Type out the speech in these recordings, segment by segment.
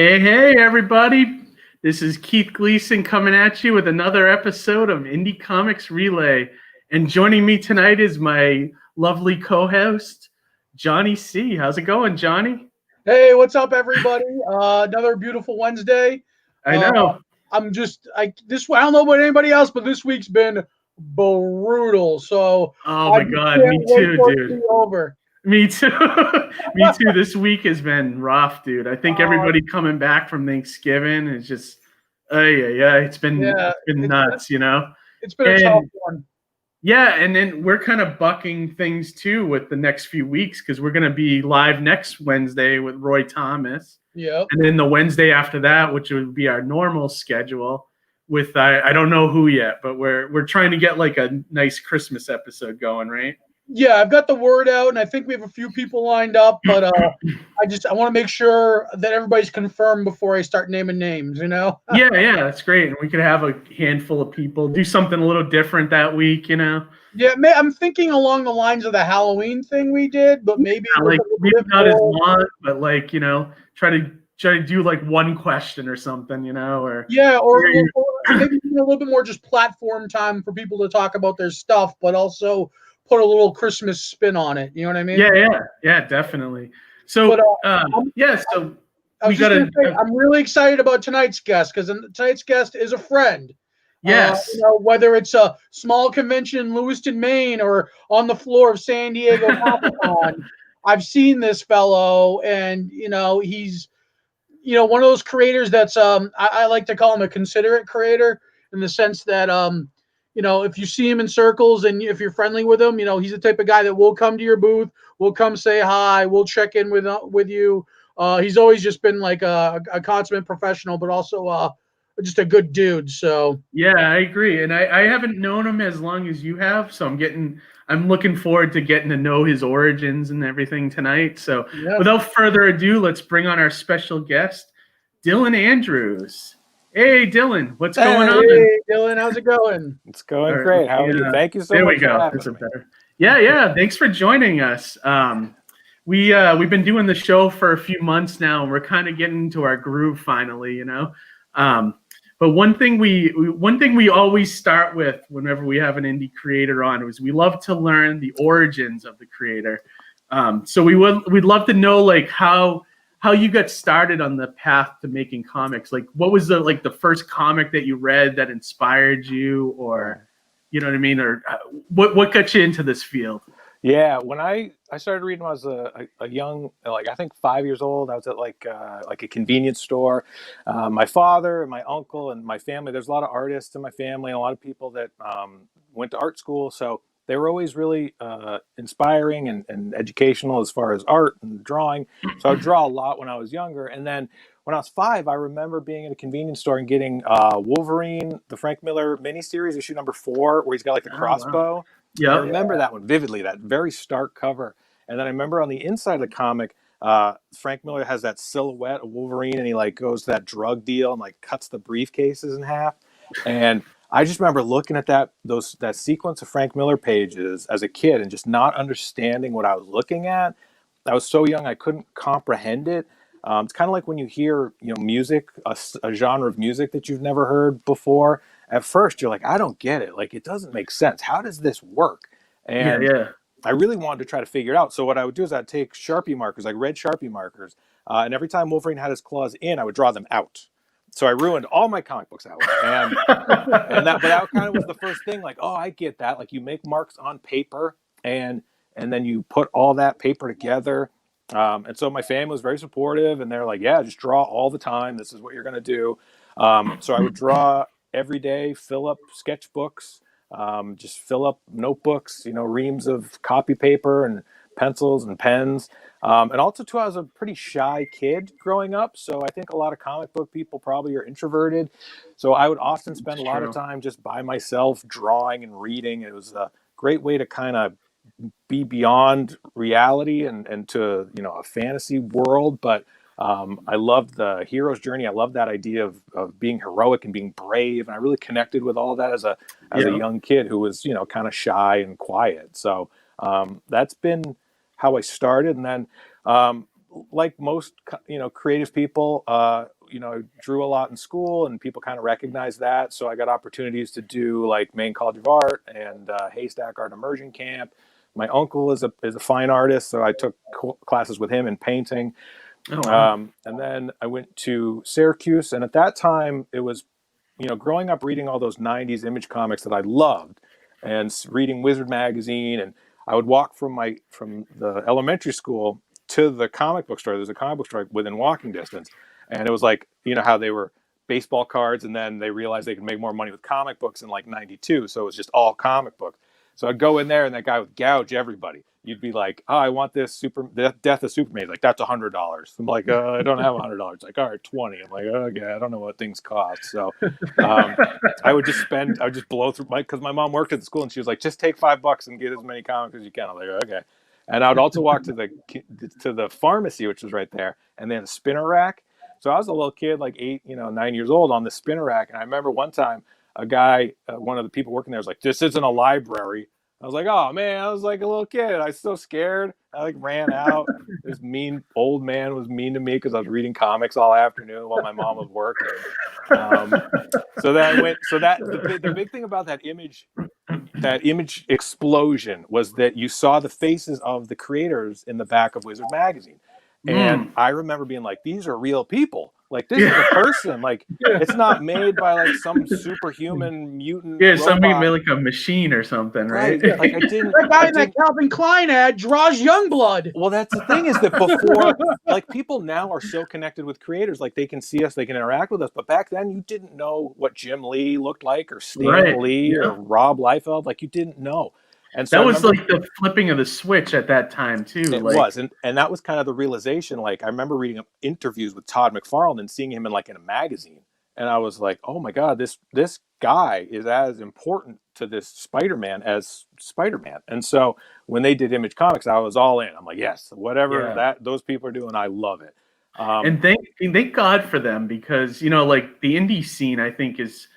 Hey, everybody. This is Keith Gleason coming at you with another episode of Indie Comics Relay. And joining me tonight is my lovely co-host, Johnny C. How's it going, Johnny? Hey, what's up, everybody? Another beautiful Wednesday. I know. I don't know about anybody else, but this week's been brutal. So Oh I my just God, can't me wait too, for it to dude. be over. Me too. Me too. This week has been rough, dude. I think everybody coming back from Thanksgiving is just, yeah. It's been nuts, It's been a tough And one. yeah, and then we're kind of bucking things too with the next few weeks because we're going to be live next Wednesday with Roy Thomas. Yep. And then the Wednesday after that, which would be our normal schedule, with I don't know who yet, but we're trying to get like a nice Christmas episode going, right? Yeah, I've got the word out, and I think we have a few people lined up, but I want to make sure that everybody's confirmed before I start naming names, Yeah, that's great. And we could have a handful of people do something a little different that week, Yeah, I'm thinking along the lines of the Halloween thing we did, but maybe like maybe not as long, but like try to do like one question or something, or maybe a little bit more just platform time for people to talk about their stuff, but also put a little Christmas spin on it. You know what I mean? Yeah, definitely. So so we got to. I'm really excited about tonight's guest because tonight's guest is a friend. Yes. Whether it's a small convention in Lewiston, Maine, or on the floor of San Diego Comic-Con, I've seen this fellow, and he's one of those creators that's I like to call him a considerate creator in the sense that if you see him in circles and if you're friendly with him, he's the type of guy that will come to your booth, will come say hi, will check in with you. He's always just been like a consummate professional, but also just a good dude. So yeah, I agree, and I haven't known him as long as you have, so I'm looking forward to getting to know his origins and everything tonight. So without further ado, let's bring on our special guest, Dylan Andrews. Hey, Dylan, what's going on? Hey, Dylan, how's it going? It's going great. How are you? Thank you so much. There we go. That's better. Yeah. Thanks for joining us. We've been doing the show for a few months now, and we're kind of getting into our groove finally, But one thing we always start with whenever we have an indie creator on is we love to learn the origins of the creator. So we'd love to know like how you got started on the path to making comics. Like what was the first comic that you read that inspired you, or you know what I mean, or what got you into this field? Yeah, when I started reading when I was a young, like I think 5 years old, I was at like a convenience store. My father and my uncle and my family, there's a lot of artists in my family and a lot of people that went to art school. So they were always really inspiring and educational as far as art and drawing. So I would draw a lot when I was younger. And then when I was 5, I remember being in a convenience store and getting Wolverine, the Frank Miller miniseries, issue number 4, where he's got like the crossbow. Wow. Yeah, I remember that one vividly, that very stark cover. And then I remember on the inside of the comic, Frank Miller has that silhouette of Wolverine, and he like goes to that drug deal and like cuts the briefcases in half. And I just remember looking at that sequence of Frank Miller pages as a kid and just not understanding what I was looking at. I was so young I couldn't comprehend it. It's kind of like when you hear music, a genre of music that you've never heard before. At first, you're like, I don't get it. Like, it doesn't make sense. How does this work? And I really wanted to try to figure it out. So what I would do is I'd take Sharpie markers, like red Sharpie markers, and every time Wolverine had his claws in, I would draw them out. So I ruined all my comic books that way. But that kind of was the first thing. Like, oh, I get that. Like, you make marks on paper, and then you put all that paper together. And so my family was very supportive, and they're like, yeah, just draw all the time. This is what you're going to do. So I would draw every day, fill up sketchbooks, just fill up notebooks, reams of copy paper and pencils and pens. And also, too, I was a pretty shy kid growing up. So I think a lot of comic book people probably are introverted. So I would often spend a lot of time just by myself drawing and reading. It was a great way to kind of be beyond reality and to a fantasy world. But I loved the hero's journey. I loved that idea of being heroic and being brave, and I really connected with all that as a young kid who was kind of shy and quiet. So that's been how I started. And then like most, creative people, I drew a lot in school, and people kind of recognize that. So I got opportunities to do like Maine College of Art and Haystack Art Immersion Camp. My uncle is a fine artist, so I took classes with him in painting. Oh, wow. And then I went to Syracuse, and at that time it was, growing up reading all those 90s Image comics that I loved, and reading Wizard magazine, and I would walk from the elementary school to the comic book store. There's a comic book store within walking distance, and it was like, how they were baseball cards, and then they realized they could make more money with comic books in like 92, so it was just all comic books. So I'd go in there, and that guy would gouge everybody. You'd be like, "Oh, I want this Death of Superman." Like, that's $100. I'm like, I don't have $100. Like, all right, 20. I'm like, okay, I don't know what things cost. So I would just blow through because my mom worked at the school, and she was like, just take $5 and get as many comics as you can. I'm like, okay. And I would also walk to the pharmacy, which was right there, and they had a spinner rack. So I was a little kid, like 9 years old, on the spinner rack. And I remember one time a guy, one of the people working there, was like, "This isn't a library." I was like, "Oh man," I was like a little kid. I was so scared. I like ran out. This mean old man was mean to me because I was reading comics all afternoon while my mom was working. So then I went. So that the big thing about that image explosion was that you saw the faces of the creators in the back of Wizard magazine. And I remember being like, these are real people. Like, this is a person. Like, it's not made by like some superhuman mutant robot. Something made like a machine or something, right? Like, I didn't. That guy in that Calvin Klein ad draws Youngblood. Well, that's the thing, is that before, like, people now are so connected with creators. Like, they can see us, they can interact with us. But back then, you didn't know what Jim Lee looked like, or Stan Lee, or Rob Liefeld. Like, you didn't know. And so that was like the flipping of the switch at that time too. It was, and that was kind of the realization. Like, I remember reading interviews with Todd McFarlane and seeing him in a magazine, and I was like, "Oh my God, this guy is as important to this Spider-Man as Spider-Man." And so when they did Image Comics, I was all in. I'm like, "Yes, whatever those people are doing, I love it." And thank God for them, because like the indie scene, I think is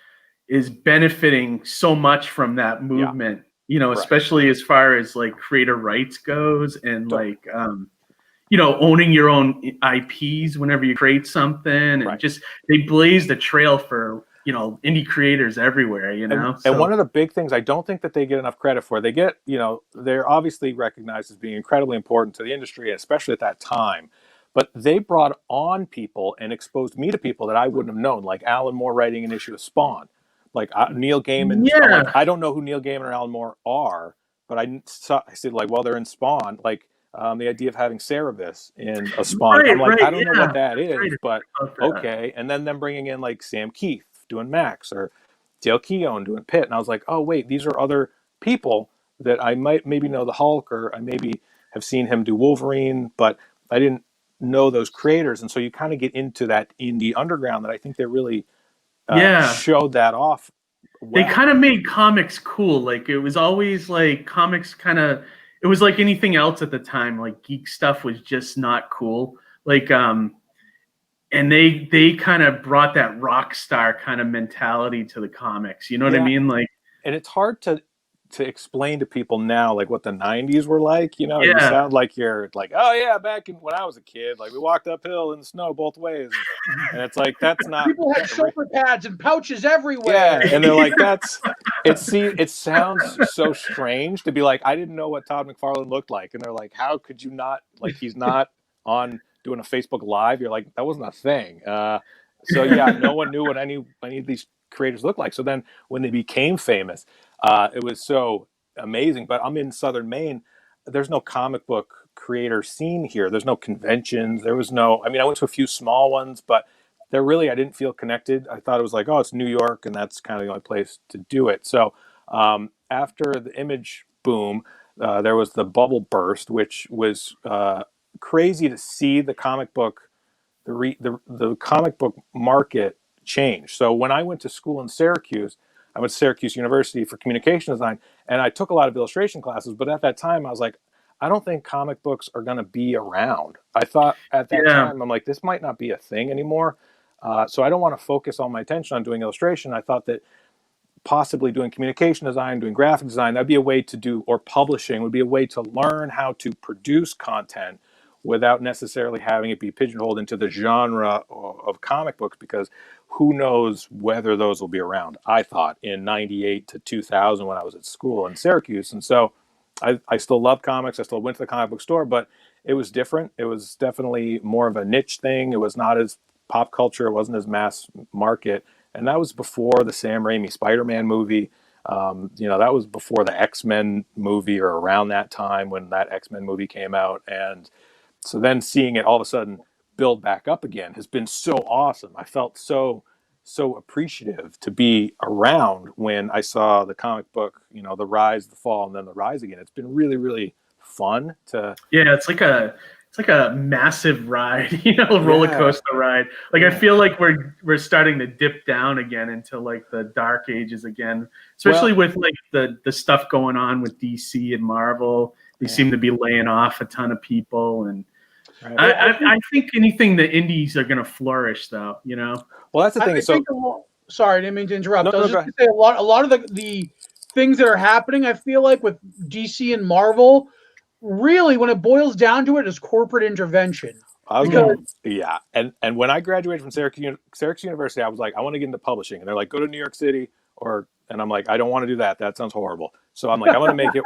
benefiting so much from that movement. Especially as far as like creator rights goes, and like owning your own IPs whenever you create something, and just they blazed a trail for indie creators everywhere. And one of the big things I don't think that they get enough credit for, they're obviously recognized as being incredibly important to the industry, especially at that time. But they brought on people and exposed me to people that I wouldn't have known, like Alan Moore writing an issue of Spawn. Like Neil Gaiman, I don't know who Neil Gaiman or Alan Moore are, but I said, like, well, they're in Spawn. Like, the idea of having Cerebus in a Spawn, I'm like, I don't know what that is, but okay. And then them bringing in like Sam Keith doing Max, or Dale Keown doing Pitt, and I was like, oh wait, these are other people that I might maybe know the Hulk, or I maybe have seen him do Wolverine, but I didn't know those creators. And so you kind of get into that indie underground that I think they're really showed that off well. They kind of made comics cool. Like, it was always like comics it was like anything else at the time. Like, geek stuff was just not cool. Like, and they kind of brought that rock star kind of mentality to the comics. You know what I mean? Like, and it's hard to explain to people now, like, what the 90s were like. You sound like you're like, oh yeah, back when I was a kid, like, we walked uphill in the snow both ways, and it's like, that's not. People had shoulder pads and pouches everywhere. Yeah, and they're like, it sounds so strange to be like, I didn't know what Todd McFarlane looked like, and they're like, how could you not, like, he's not on doing a Facebook Live. You're like, that wasn't a thing. So yeah, no one knew what any of these creators looked like. So then when they became famous, it was so amazing. But I'm in Southern Maine. There's no comic book creator scene here. There's no conventions. There was no, I went to a few small ones, but I didn't feel connected. I thought it was like, oh, it's New York, and that's kind of the only place to do it. So after the Image boom, there was the bubble burst, which was crazy to see the comic book, the comic book market change. So when I went to school in Syracuse, I went to Syracuse University for communication design, and I took a lot of illustration classes. But at that time, I was like, I don't think comic books are going to be around. I thought at that time, I'm like, this might not be a thing anymore. So I don't want to focus all my attention on doing illustration. I thought that possibly doing communication design, doing graphic design, that'd be a way to do, or publishing would be a way to learn how to produce content without necessarily having it be pigeonholed into the genre of comic books, because who knows whether those will be around. I thought in 98 to 2000 when I was at school in Syracuse. And so I still love comics. I still went to the comic book store, but it was different. It was definitely more of a niche thing. It was not as pop culture. It wasn't as mass market. And that was before the Sam Raimi Spider-Man movie. That was before the X-Men movie, or around that time when that X-Men movie came out. And so then seeing it all of a sudden build back up again has been so awesome. I felt so appreciative to be around when I saw the comic book, the rise, the fall, and then the rise again. It's been really, really fun to. Yeah, it's like a massive ride, roller coaster ride. Like, I feel like we're starting to dip down again into like the dark ages again, especially with like the stuff going on with DC and Marvel. They seem to be laying off a ton of people, and I think anything the indies are going to flourish, though. Well, that's the thing. Sorry, I didn't mean to interrupt. No, I was just going to say a lot of the things that are happening, I feel like with DC and Marvel, really, when it boils down to it, is corporate intervention. And when I graduated from Syracuse University, I was like, I want to get into publishing, and they're like, go to New York City, and I'm like, I don't want to do that. That sounds horrible. So I'm like, I'm gonna make it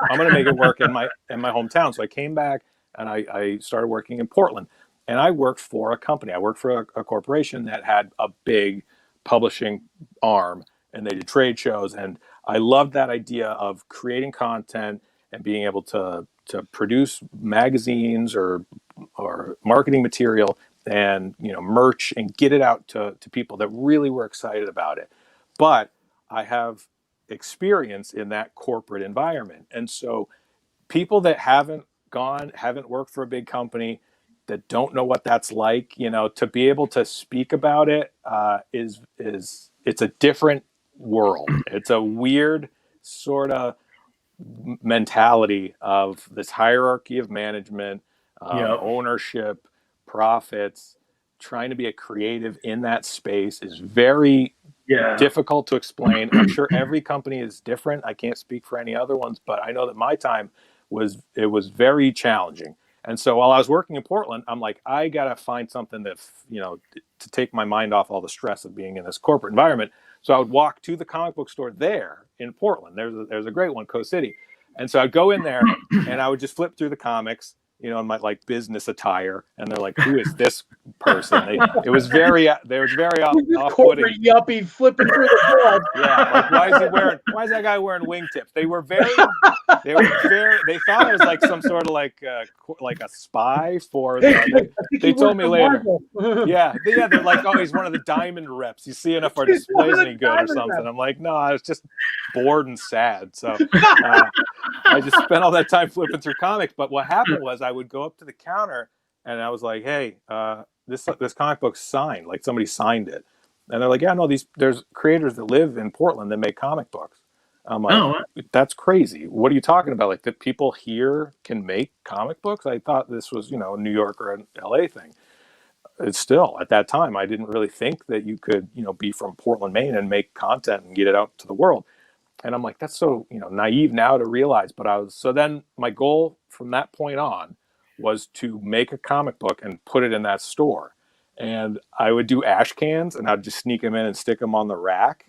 work in my hometown. So I came back and I started working in Portland, and I worked for a company. I worked for a corporation that had a big publishing arm, and they did trade shows, and I loved that idea of creating content and being able to produce magazines or marketing material and merch and get it out to people that really were excited about it. But I have experience in that corporate environment, and so people that haven't worked for a big company, that don't know what that's like, to be able to speak about it is it's a different world. It's a weird sort of mentality of this hierarchy of management, ownership, profits. Trying to be a creative in that space is very difficult to explain. I'm sure every company is different. I can't speak for any other ones, but I know that my time was very challenging. And so while I was working in Portland, I'm like, I gotta find something that to take my mind off all the stress of being in this corporate environment. So I would walk to the comic book store there in Portland. There's a great one, Coast City. And so I'd go in there and I would just flip through the comics, in my like business attire, and they're like, "Who is this person?" They was very off-putting. Corporate yuppie flipping through the book. Yeah, like why is that guy wearing wingtips? They thought I was like some sort of like a spy for them. They told me later. They're like, oh, he's one of the diamond reps. You see enough our displays any good or something. I'm like, no, I was just bored and sad. So I just spent all that time flipping through comics. But what happened was I would go up to the counter and I was like, hey, this comic book's signed. Like somebody signed it. And they're like, yeah, no, there's creators that live in Portland that make comic books. I'm like, that's crazy. What are you talking about? Like that people here can make comic books? I thought this was, a New York or an LA thing. It's still, at that time, I didn't really think that you could, be from Portland, Maine and make content and get it out to the world. And I'm like, that's so, naive now to realize. But so then my goal from that point on was to make a comic book and put it in that store. And I would do ash cans and I'd just sneak them in and stick them on the rack.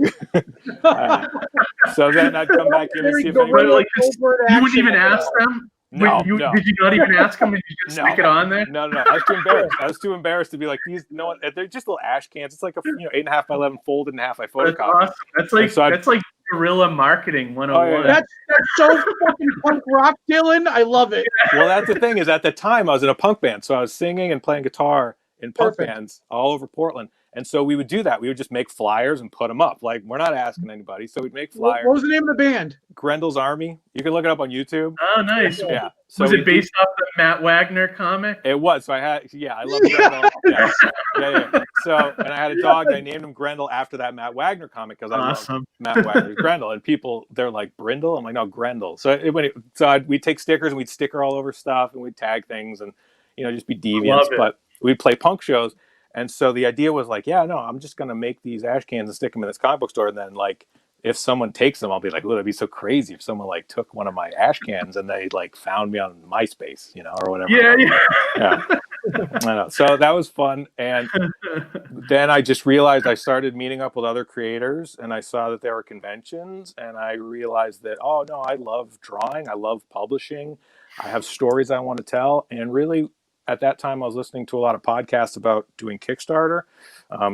So then I'd come back in and see if anybody... You wouldn't even ask them? No, Did you not even ask them? Did you just stick it on there? No. I was too embarrassed. I was too embarrassed to be like, they're just little ash cans. It's like a 8.5 by 11 folded in half. I photocopied. That's awesome. That's like guerrilla marketing 101. That's so fucking punk rock, Dylan. I love it. Well, that's the thing is at the time I was in a punk band. So I was singing and playing guitar in punk bands all over Portland. And so we would do that. We would just make flyers and put them up. Like, we're not asking anybody. So we'd make flyers. What was the name of the band? Grendel's Army. You can look it up on YouTube. Oh, nice. Yeah. So was it based off the Matt Wagner comic? It was. So I love Grendel. Yeah. So, and I had a dog. I named him Grendel after that Matt Wagner comic because I love Matt Wagner's Grendel. And people, they're like, Brindle? I'm like, no, Grendel. So we'd take stickers and we'd sticker all over stuff and we'd tag things and, just be deviants. But we'd play punk shows. And so the idea was like, I'm just going to make these ash cans and stick them in this comic book store. And then like if someone takes them, I'll be like, oh, that'd be so crazy if someone like took one of my ash cans and they like found me on MySpace, or whatever. Yeah. I know. So that was fun. And then I just realized I started meeting up with other creators, and I saw that there were conventions, and I realized that, oh no, I love drawing. I love publishing. I have stories I want to tell. And really at that time I was listening to a lot of podcasts about doing Kickstarter.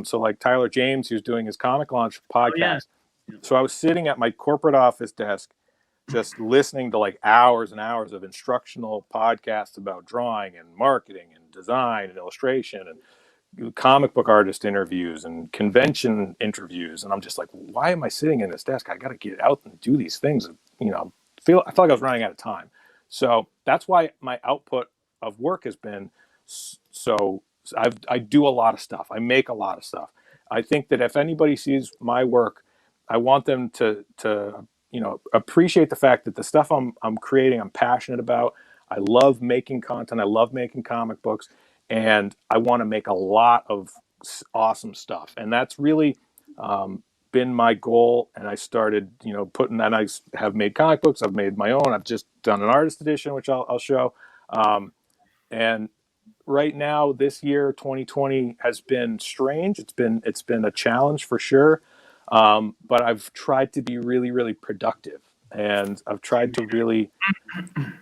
So like Tyler James, who's doing his comic launch podcast. So I was sitting at my corporate office desk, just listening to like hours and hours of instructional podcasts about drawing and marketing and design and illustration and comic book artist interviews and convention interviews. And I'm just like, why am I sitting in this desk? I got to get out and do these things. I feel like I was running out of time. So that's why my output of work has been so. I do a lot of stuff. I make a lot of stuff. I think that if anybody sees my work, I want them to appreciate the fact that the stuff I'm creating, I'm passionate about. I love making content. I love making comic books, and I want to make a lot of awesome stuff. And that's really been my goal. And I started, and I have made comic books. I've made my own. I've just done an artist edition, which I'll show. And right now, this year, 2020 has been strange. It's been a challenge for sure. But I've tried to be really, really productive, and I've tried to really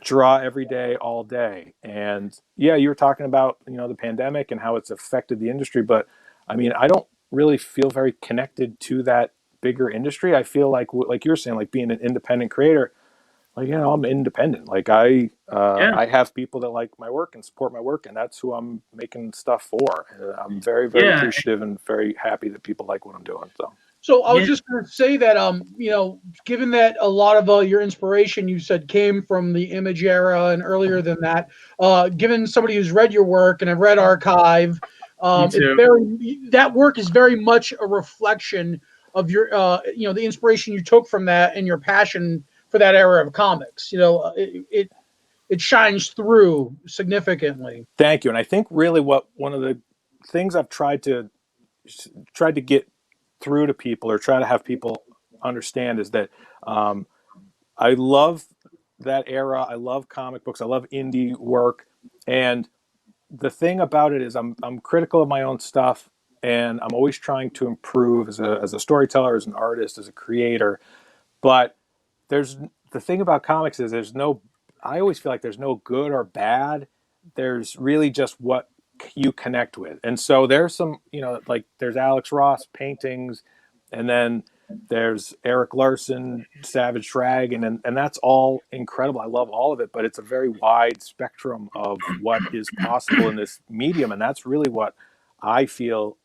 draw every day, all day. And yeah, you were talking about, the pandemic and how it's affected the industry, but I mean, I don't really feel very connected to that bigger industry. I feel like you were saying, like being an independent creator, like, I'm independent. Like I have people that like my work and support my work, and that's who I'm making stuff for. And I'm very, very appreciative and very happy that people like what I'm doing. So I was just going to say that, given that a lot of your inspiration, you said, came from the Image era and earlier than that, given somebody who's read your work and have read Archive, that work is very much a reflection of your, the inspiration you took from that and your passion for that era of comics. It shines through significantly. Thank you. And I think really one of the things I've tried to get through to people, or try to have people understand, is that I love that era. I love comic books. I love indie work. And the thing about it is I'm critical of my own stuff, and I'm always trying to improve as a storyteller, as an artist, as a creator. But the thing about comics is I always feel like there's no good or bad. There's really just what you connect with. And so there's some, like there's Alex Ross paintings, and then there's Eric Larson, Savage Dragon, and that's all incredible. I love all of it, but it's a very wide spectrum of what is possible in this medium. And that's really what I feel.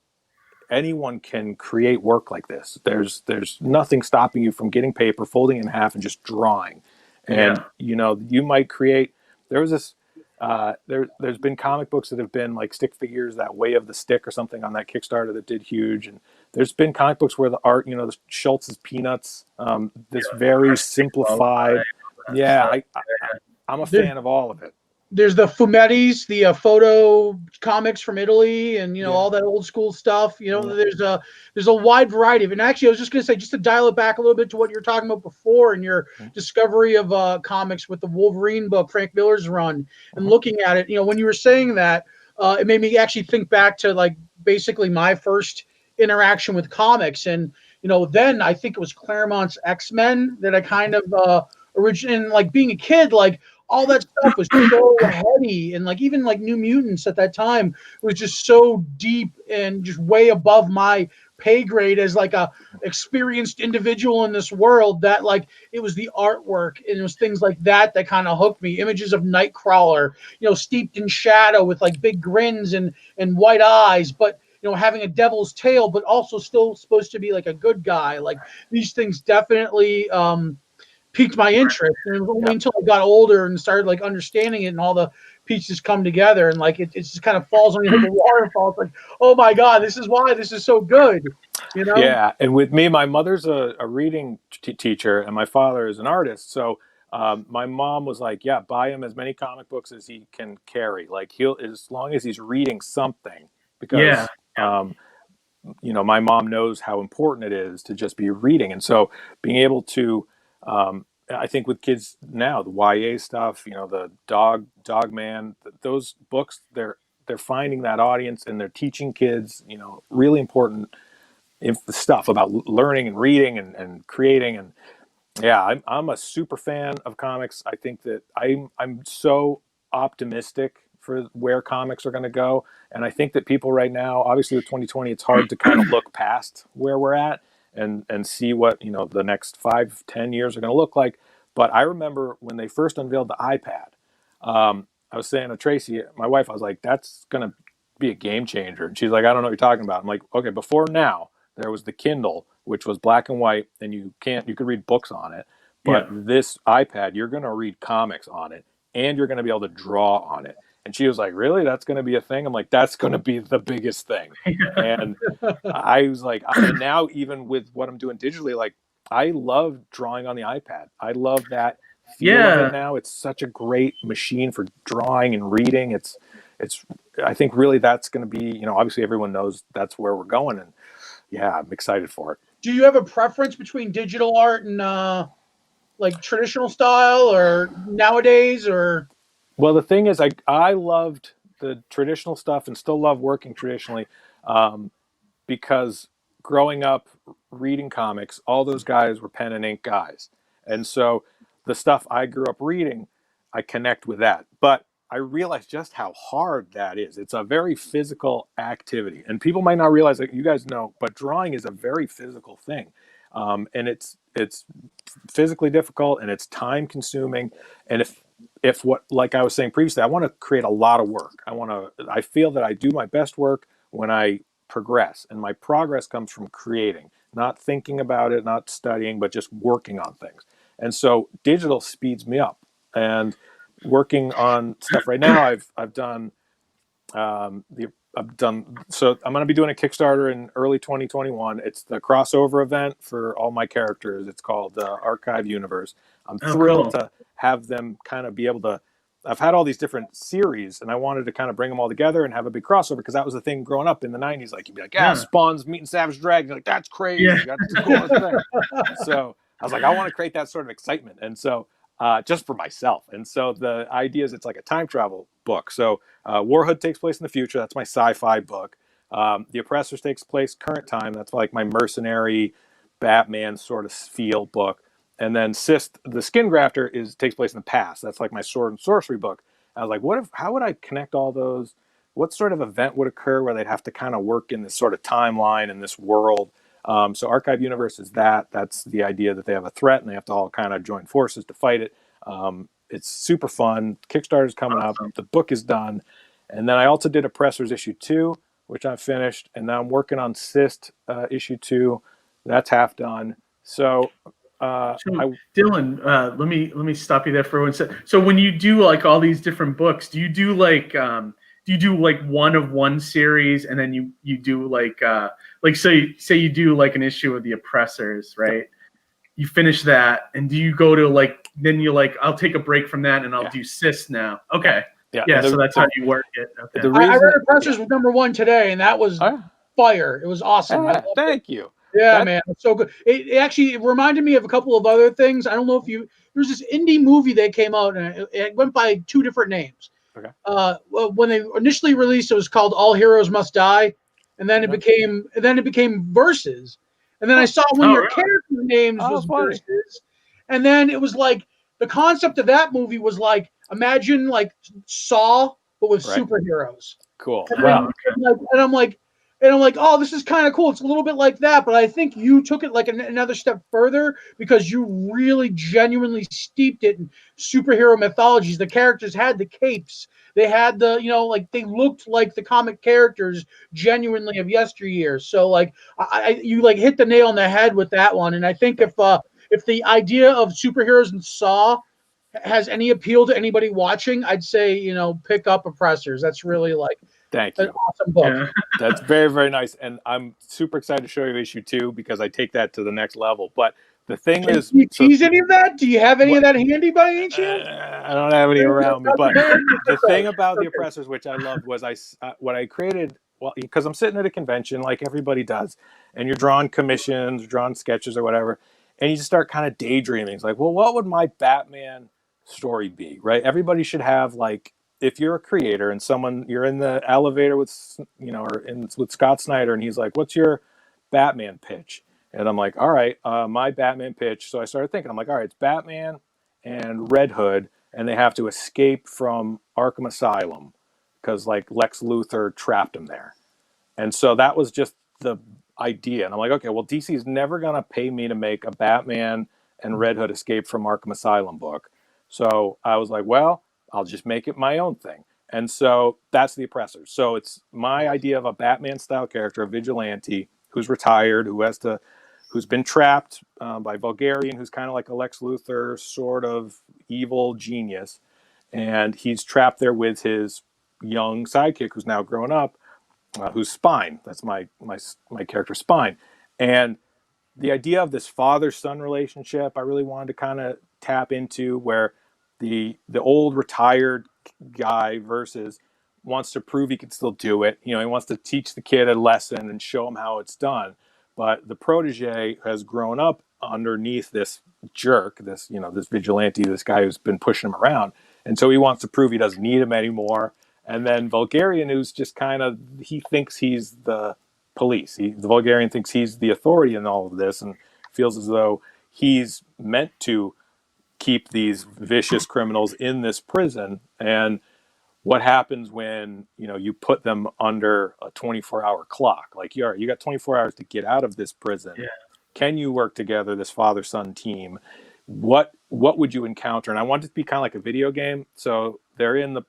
Anyone can create work like this. There's nothing stopping you from getting paper, folding it in half, and just drawing. And you might create. There was this. There's been comic books that have been like stick figures, that Way of the Stick or something on that Kickstarter that did huge. And there's been comic books where the art, the Schultz's Peanuts, this very simplified. Yeah, I'm a fan of all of it. There's the fumettis, the photo comics from Italy, and all that old school stuff. There's a wide variety of it. And actually, I was just going to say, just to dial it back a little bit to what you were talking about before, and your discovery of comics with the Wolverine book, Frank Miller's run, and looking at it. When you were saying that, it made me actually think back to like basically my first interaction with comics, and then I think it was Claremont's X-Men that I kind of and like being a kid, like all that stuff was so heady, and like even like New Mutants at that time was just so deep and just way above my pay grade as like a experienced individual in this world, that like it was the artwork and it was things like that kind of hooked me. Images of Nightcrawler, steeped in shadow with like big grins and white eyes, but having a devil's tail, but also still supposed to be like a good guy. Like these things definitely piqued my interest, and it was only until I got older and started like understanding it, and all the pieces come together, and like it just kind of falls on you like a waterfall. It's like, oh my god, this is why this is so good, Yeah, and with me, my mother's a reading teacher, and my father is an artist. So my mom was like, "Yeah, buy him as many comic books as he can carry. Like as long as he's reading something, because my mom knows how important it is to just be reading. And so being able to, I think with kids now, the YA stuff, the dog man, those books, they're finding that audience, and they're teaching kids, really important stuff about learning and reading and creating. And yeah, I'm a super fan of comics. I think that I'm so optimistic for where comics are going to go, and I think that people right now, obviously with 2020, it's hard to kind of look past where we're at and see what the next 5-10 years are going to look like. But I remember when they first unveiled the iPad. I was saying to Tracy, my wife, I was like, "That's going to be a game changer," and she's like, "I don't know what you're talking about." I'm like, "Okay, before now, there was the Kindle, which was black and white, and you could read books on it. But this iPad, you're going to read comics on it, and you're going to be able to draw on it." And she was like, "Really? That's going to be a thing?" I'm like, "That's going to be the biggest thing." And I was like, and now even with what I'm doing digitally, like I love drawing on the iPad. I love that feel of it now. It's such a great machine for drawing and reading. It's I think really that's going to be, obviously everyone knows that's where we're going, and yeah, I'm excited for it. Do you have a preference between digital art and like traditional style, or nowadays, or? Well, the thing is, I loved the traditional stuff and still love working traditionally, because growing up reading comics, all those guys were pen and ink guys. And so the stuff I grew up reading, I connect with that. But I realized just how hard that is. It's a very physical activity. And people might not realize that, you guys know, but drawing is a very physical thing. And it's physically difficult, and it's time consuming. And if what, like I was saying previously, I want to create a lot of work. I feel that I do my best work when I progress, and my progress comes from creating, not thinking about it, not studying, but just working on things. And so digital speeds me up, and working on stuff right now, I've done so I'm going to be doing a Kickstarter in early 2021. It's the crossover event for all my characters. It's called Archive Universe. I'm thrilled to have them kind of be able to. I've had all these different series, and I wanted to kind of bring them all together and have a big crossover, because that was the thing growing up in the 90s. Like, you'd be like, Spawn's meeting Savage Dragon. You're like, that's crazy. That's the coolest thing. So I was like, I want to create that sort of excitement. And so just for myself. And so the idea is it's like a time travel book. So Warhood takes place in the future. That's my sci-fi book. The Oppressors takes place current time. That's like my mercenary Batman sort of feel book. And then Sist, the Skin Grafter, takes place in the past. That's like my sword and sorcery book. I was like, how would I connect all those? What sort of event would occur where they'd have to kind of work in this sort of timeline in this world? So Archive Universe is that. That's the idea that they have a threat and they have to all kind of join forces to fight it. It's super fun. Kickstarter's coming up. The book is done. And then I also did Oppressors issue 2, which I finished. And now I'm working on Sist issue 2. That's half done. So Dylan, let me stop you there for one second. So when you do like all these different books, do you do like one of one series, and then you do like say you do like an issue of the Oppressors, right? You finish that, and do you go to then you I'll take a break from that and I'll do Sist now. Okay. Yeah. So that's how you work it. Okay. I read Oppressors with #1 today, and that was fire. It was awesome. Thank you. Yeah, man, it's so good. It actually reminded me of a couple of other things. I don't know if there's this indie movie that came out, and it went by 2 different names. Okay. When they initially released, it was called All Heroes Must Die, and then it became Versus, and then I saw one of your character names was Versus, and then it was like the concept of that movie was like, imagine like Saw but with superheroes. Cool. And I'm like, oh, this is kind of cool. It's a little bit like that, but I think you took it like another step further, because you really genuinely steeped it in superhero mythologies. The characters had the capes. They had the, they looked like the comic characters genuinely of yesteryear. So you hit the nail on the head with that one. And I think if the idea of superheroes in Saw has any appeal to anybody watching, I'd say, pick up Oppressors. That's really thank you. An awesome book. Yeah. That's very, very nice. And I'm super excited to show you issue 2, because I take that to the next level. But the thing is, do you tease any of that? Do you have any of that handy by any chance? I don't have any around me. But the thing about the Oppressors, which I loved, was what I created well, because I'm sitting at a convention like everybody does, and you're drawing commissions, drawing sketches or whatever, and you just start kind of daydreaming. It's like, well, what would my Batman story be, right? Everybody should have, like, if you're a creator and you're in the elevator with, with Scott Snyder, and he's like, what's your Batman pitch? And I'm like, all right, my Batman pitch. So I started thinking, I'm like, all right, it's Batman and Red Hood, and they have to escape from Arkham Asylum because, like, Lex Luthor trapped him there. And so that was just the idea. And I'm like, okay, well, DC's never going to pay me to make a Batman and Red Hood escape from Arkham Asylum book. So I was like, well, I'll just make it my own thing. And so that's the Oppressors. So it's my idea of a Batman style character, a vigilante who's retired, who's been trapped by Vulgarian, who's kind of like a Lex Luthor sort of evil genius. And he's trapped there with his young sidekick who's now grown up, who's Spine. That's my character, Spine. And the idea of this father-son relationship, I really wanted to kind of tap into, where the old retired guy versus wants to prove he can still do it. He wants to teach the kid a lesson and show him how it's done. But the protege has grown up underneath this jerk, this vigilante, this guy who's been pushing him around. And so he wants to prove he doesn't need him anymore. And then Vulgarian, who's just he thinks he's the police. The Vulgarian thinks he's the authority in all of this and feels as though he's meant to keep these vicious criminals in this prison. And what happens when you put them under a 24-hour clock? Like, you got 24 hours to get out of this prison. Yeah. Can you work together, this father-son team? What would you encounter? And I want it to be kind of like a video game. So they're in the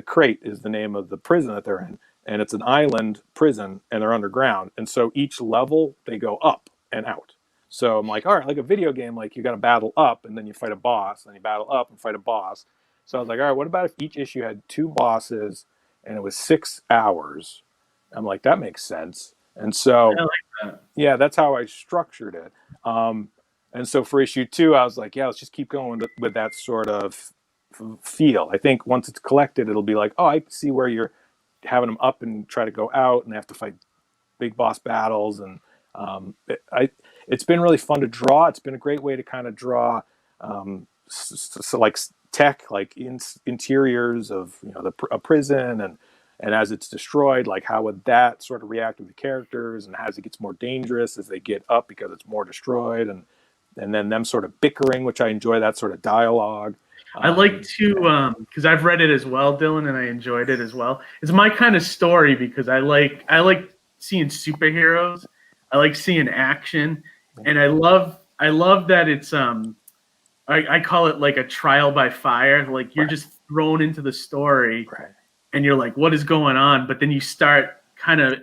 Crate is the name of the prison that they're in, and it's an island prison, and they're underground. And so each level they go up and out. So I'm like, all right, like a video game, like you got to battle up and then you fight a boss, and you battle up and fight a boss. So I was like, all right, what about if each issue had 2 bosses and it was 6 hours? I'm like, that makes sense. And so, I like that. yeah, that's how I structured it. And so for issue 2, I was like, yeah, let's just keep going with that sort of feel. I think once it's collected, it'll be like, oh, I see where you're having them up and try to go out, and they have to fight big boss battles. And it's been really fun to draw. It's been a great way to kind of draw like tech, like interiors of a prison, and as it's destroyed, like how would that sort of react with the characters, and as it gets more dangerous as they get up because it's more destroyed, and then them sort of bickering, which I enjoy that sort of dialogue. I like to, because I've read it as well, Dylan, and I enjoyed it as well. It's my kind of story because I like seeing superheroes. I like seeing action, and I love that it's I call it like a trial by fire. Like, you're just thrown into the story, and you're like, what is going on? But then you start kind of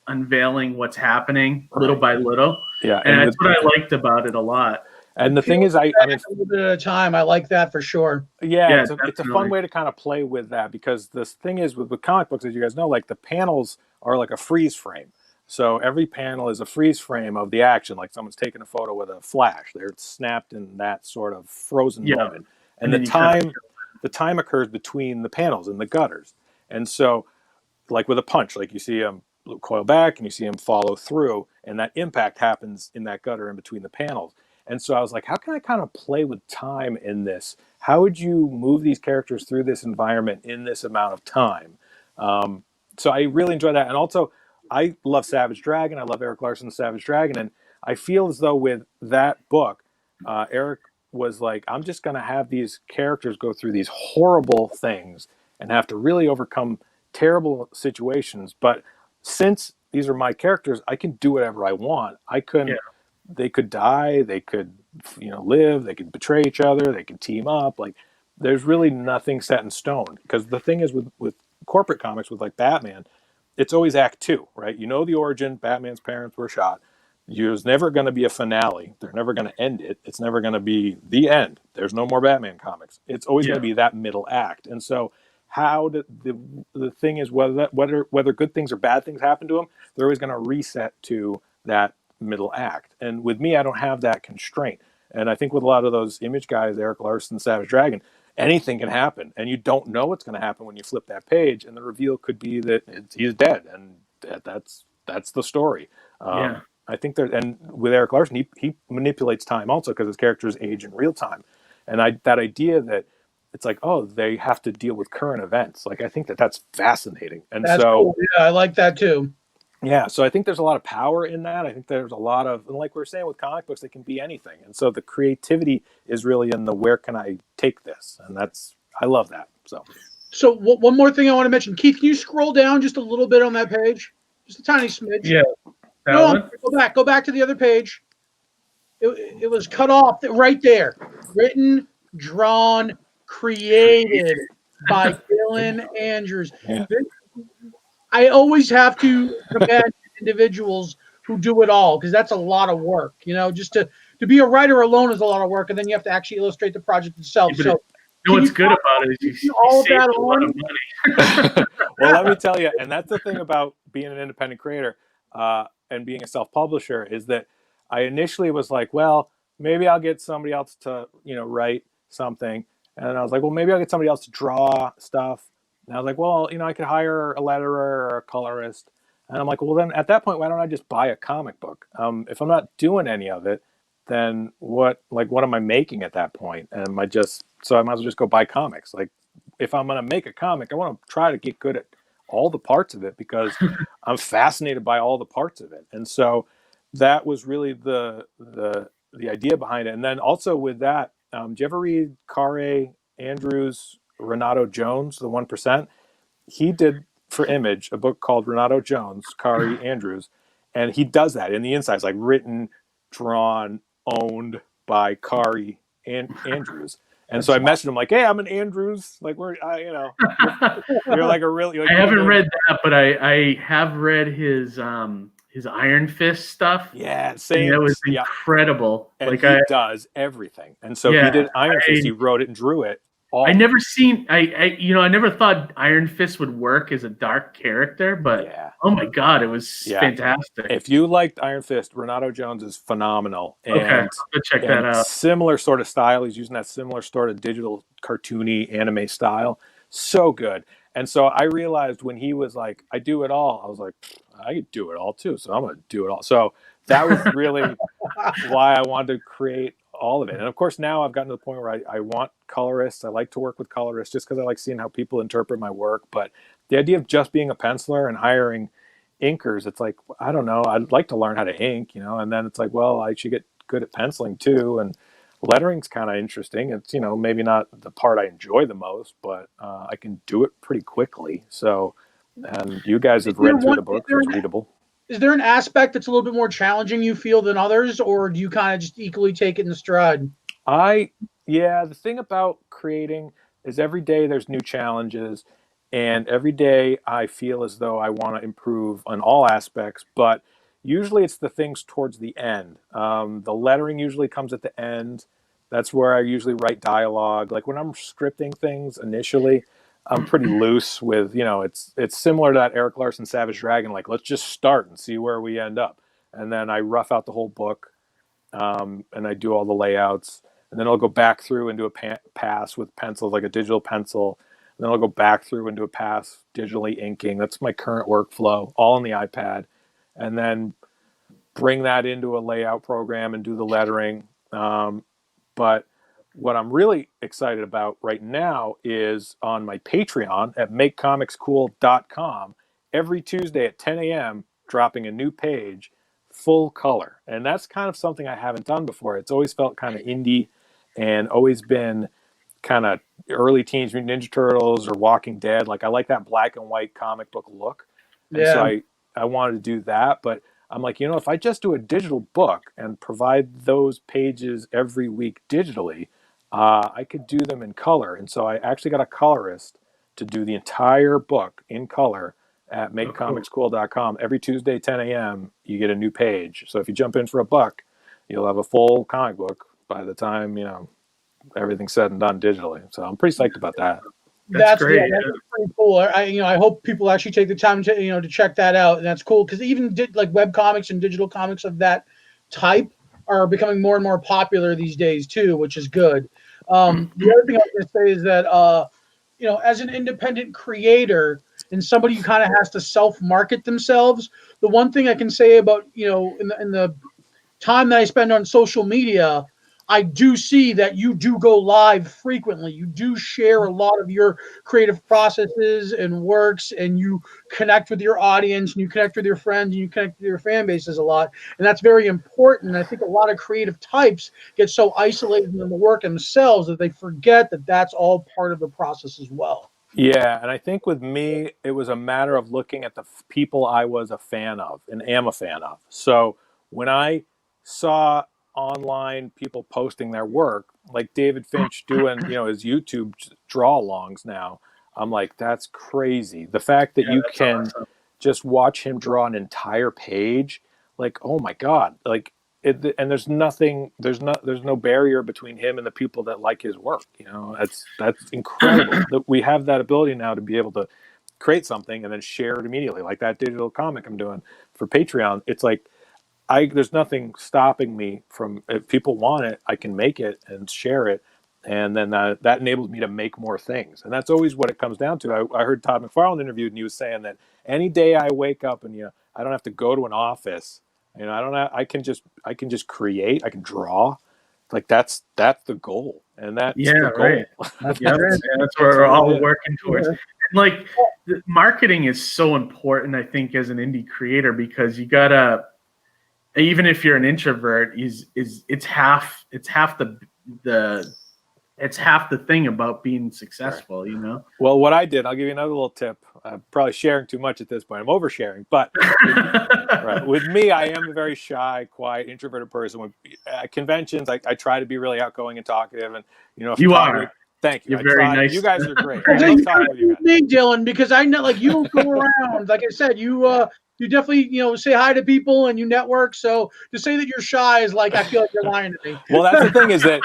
unveiling what's happening little by little. Yeah, and that's what I liked about it a lot. And the thing is, I mean, a little bit at a time. I like that for sure. Yeah, it's a fun way to kind of play with that, because this thing is with comic books, as you guys know, like the panels are like a freeze frame. So every panel is a freeze frame of the action, like someone's taking a photo with a flash. They're snapped in that sort of frozen moment, and the time occurs between the panels in the gutters. And so, like with a punch, like you see them coil back and you see them follow through, and that impact happens in that gutter in between the panels. And so I was like, how can I kind of play with time in this? How would you move these characters through this environment in this amount of time? So I really enjoy that. And also, I love Savage Dragon. I love Eric Larson's Savage Dragon. And I feel as though with that book, Eric was like, I'm just going to have these characters go through these horrible things and have to really overcome terrible situations. But since these are my characters, I can do whatever I want. They could die, they could live, they could betray each other, they could team up. Like, there's really nothing set in stone, because the thing is with corporate comics, with like Batman, it's always act 2, right? The origin, Batman's parents were shot. There's never going to be a finale. They're never going to end it. It's never going to be the end. There's no more Batman comics. It's always going to be that middle act. And so how the thing is, whether good things or bad things happen to them, they're always going to reset to that middle act. And with me, I don't have that constraint. And I think with a lot of those Image guys, Eric Larson, Savage Dragon, anything can happen, and you don't know what's going to happen when you flip that page, and the reveal could be that he's dead, and that's the story. Yeah. I think and with Eric Larson, he manipulates time also because his characters age in real time, and that idea that it's like, oh, they have to deal with current events. Like, I think that's fascinating, and That's so cool. Yeah, I like that too. yeah, so I think there's a lot of power in that. I think there's a lot of, and like we were saying with comic books, they can be anything. And so the creativity is really in the where can I take this? And I love that. So one more thing I want to mention. Keith, can you scroll down just a little bit on that page? Just a tiny smidge. Yeah. No, go back to the other page. It was cut off right there. Written, drawn, created by Dylan Andrews. Yeah. I always have to commend individuals who do it all because that's a lot of work. Just to be a writer alone is a lot of work, and then you have to actually illustrate the project itself. Yeah, so what's good about it is you all save a lot of money. Well, let me tell you, and that's the thing about being an independent creator and being a self-publisher is that I initially was like, well, maybe I'll get somebody else to write something, and I was like, well, maybe I'll get somebody else to draw stuff. And I was like, well, I could hire a letterer or a colorist. And I'm like, well, then at that point, why don't I just buy a comic book? If I'm not doing any of it, then what am I making at that point? And so I might as well just go buy comics. Like, if I'm going to make a comic, I want to try to get good at all the parts of it because I'm fascinated by all the parts of it. And so that was really the idea behind it. And then also with that, did you ever read Kari Andrews' Renato Jones, the 1%? He did for Image a book called Renato Jones, Kari Andrews, and he does that in the insides, like written, drawn, owned by Kari Andrews. And so I messaged him like, "Hey, I'm an Andrews. Like, you're like a really." Like, I haven't read that, but I have read his Iron Fist stuff. Yeah, same. That was incredible. And like he does everything. And so he did Iron Fist. He wrote it and drew it. I never thought Iron Fist would work as a dark character, but oh my god, it was fantastic. If you liked Iron Fist, Renato Jones is phenomenal. Okay, I'll check that out. Similar sort of style. He's using that similar sort of digital cartoony anime style. So good. And so I realized when he was like, I do it all, I was like, I could do it all too. So I'm going to do it all. So that was really why I wanted to create all of it. And of course, now I've gotten to the point where I want colorists. I like to work with colorists just because I like seeing how people interpret my work. But the idea of just being a penciler and hiring inkers, it's like, I don't know, I'd like to learn how to ink, and then it's like, well, I should get good at penciling too. And lettering's kind of interesting. It's, maybe not the part I enjoy the most, but I can do it pretty quickly. So, and you guys have read through the book, it's readable. Is there an aspect that's a little bit more challenging you feel than others, or do you kind of just equally take it in stride? The thing about creating is every day there's new challenges, and every day I feel as though I want to improve on all aspects, but usually it's the things towards the end. The lettering usually comes at the end. That's where I usually write dialogue. Like when I'm scripting things initially, I'm pretty loose with, it's similar to that Eric Larson Savage Dragon. Like, let's just start and see where we end up. And then I rough out the whole book and I do all the layouts. And then I'll go back through and do a pass with pencils, like a digital pencil. And then I'll go back through and do a pass digitally inking. That's my current workflow, all on the iPad. And then bring that into a layout program and do the lettering. But what I'm really excited about right now is on my Patreon at makecomicscool.com, every Tuesday at 10 a.m., dropping a new page, full color. And that's kind of something I haven't done before. It's always felt kind of indie and always been kind of early Teenage Mutant Ninja Turtles or Walking Dead. Like, I like that black and white comic book look. And so I wanted to do that, but I'm like, if I just do a digital book and provide those pages every week digitally, I could do them in color. And so I actually got a colorist to do the entire book in color at makecomicscool.com. Every Tuesday, 10 a.m., you get a new page. So if you jump in for $1, you'll have a full comic book by the time, everything's said and done digitally. So I'm pretty psyched about that. That's great. That's pretty cool. I hope people actually take the time to, to check that out. And that's cool because even like web comics and digital comics of that type are becoming more and more popular these days too, which is good. The other thing I was going to say is that as an independent creator and somebody who kind of has to self-market themselves, the one thing I can say about in the time that I spend on social media, I do see that you do go live frequently. You do share a lot of your creative processes and works, and you connect with your audience, and you connect with your friends, and you connect with your fan bases a lot. And that's very important. I think a lot of creative types get so isolated in the work themselves that they forget that that's all part of the process as well. Yeah, and I think with me, it was a matter of looking at the people I was a fan of and am a fan of. So when I saw online people posting their work, like David Finch doing, his YouTube draw-alongs now, I'm like, that's crazy. The fact that Yeah, you that's can awesome. just watch him draw an entire page, like, oh my God, like and there's no barrier between him and the people that like his work. That's incredible that we have that ability now to be able to create something and then share it immediately, like that digital comic I'm doing for Patreon. It's like there's nothing stopping me from, if people want it, I can make it and share it, and then that enables me to make more things. And that's always what it comes down to. I heard Todd McFarlane interviewed, and he was saying that any day I wake up and I don't have to go to an office, I don't have, I can just create, I can draw. Like that's the goal, and that's Yeah, the goal. right. That's Yeah, great. that's what we're all really it. working towards. And like marketing is so important, I think, as an indie creator, because you gotta, even if you're an introvert, it's half the thing about being successful, Right. Well, what I did, I'll give you another little tip. I'm probably sharing too much at this point. I'm oversharing, but with me, I am a very shy, quiet, introverted person. With conventions, I try to be really outgoing and talkative, and if You talking are. with, thank you. You're I very try. nice. You guys are great. Well, I love talking with you guys. me, Dylan, because I know, like, you don't go around. Like I said, you definitely say hi to people and you network. So to say that you're shy is like, I feel like you're lying to me. Well, that's the thing, is that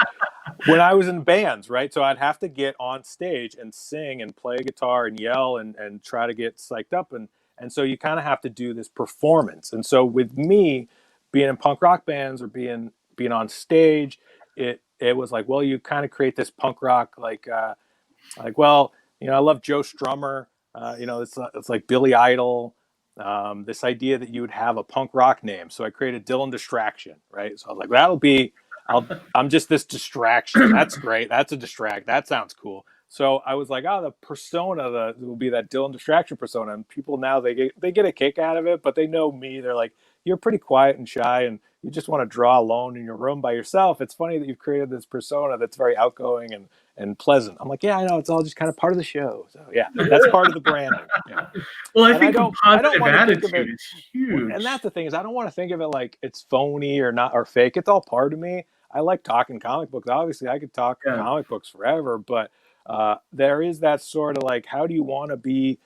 when I was in bands, right? So I'd have to get on stage and sing and play guitar and yell and try to get psyched up, and so you kind of have to do this performance. And so with me being in punk rock bands or being on stage, it was like, well, you kind of create this punk rock well, I love Joe Strummer. It's like Billy Idol. This idea that you would have a punk rock name, so I created Dylan Distraction, right? So I was like, I'm just this distraction. That's great. That's a distract. That sounds cool. So I was like, the persona will be that Dylan Distraction persona, and people now they get a kick out of it, but they know me. They're like, you're pretty quiet and shy, and you just want to draw alone in your room by yourself. It's funny that you've created this persona that's very outgoing and pleasant. I'm like, yeah, I know. It's all just kind of part of the show. So yeah, that's part of the branding. Yeah. Well, I And think a I don't positive want to think of it. attitude is huge. And that's the thing, is I don't want to think of it like it's phony or not or fake. It's all part of me. I like talking comic books. Obviously, I could talk comic books forever, but there is that sort of like, how do you want to be?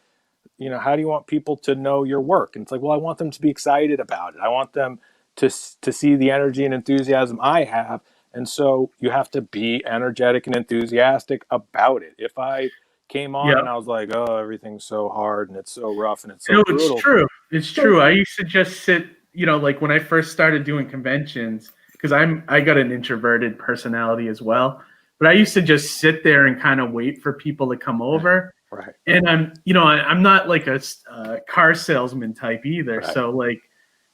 How do you want people to know your work? And it's like, well, I want them to be excited about it. I want them to see the energy and enthusiasm I have. And so you have to be energetic and enthusiastic about it. If I came on and I was like, oh, everything's so hard and it's so rough and it's so brutal. It's true. It's true. I used to just sit, like when I first started doing conventions, because I got an introverted personality as well. But I used to just sit there and kind of wait for people to come over. Right. And I'm not like a car salesman type either. Right. So like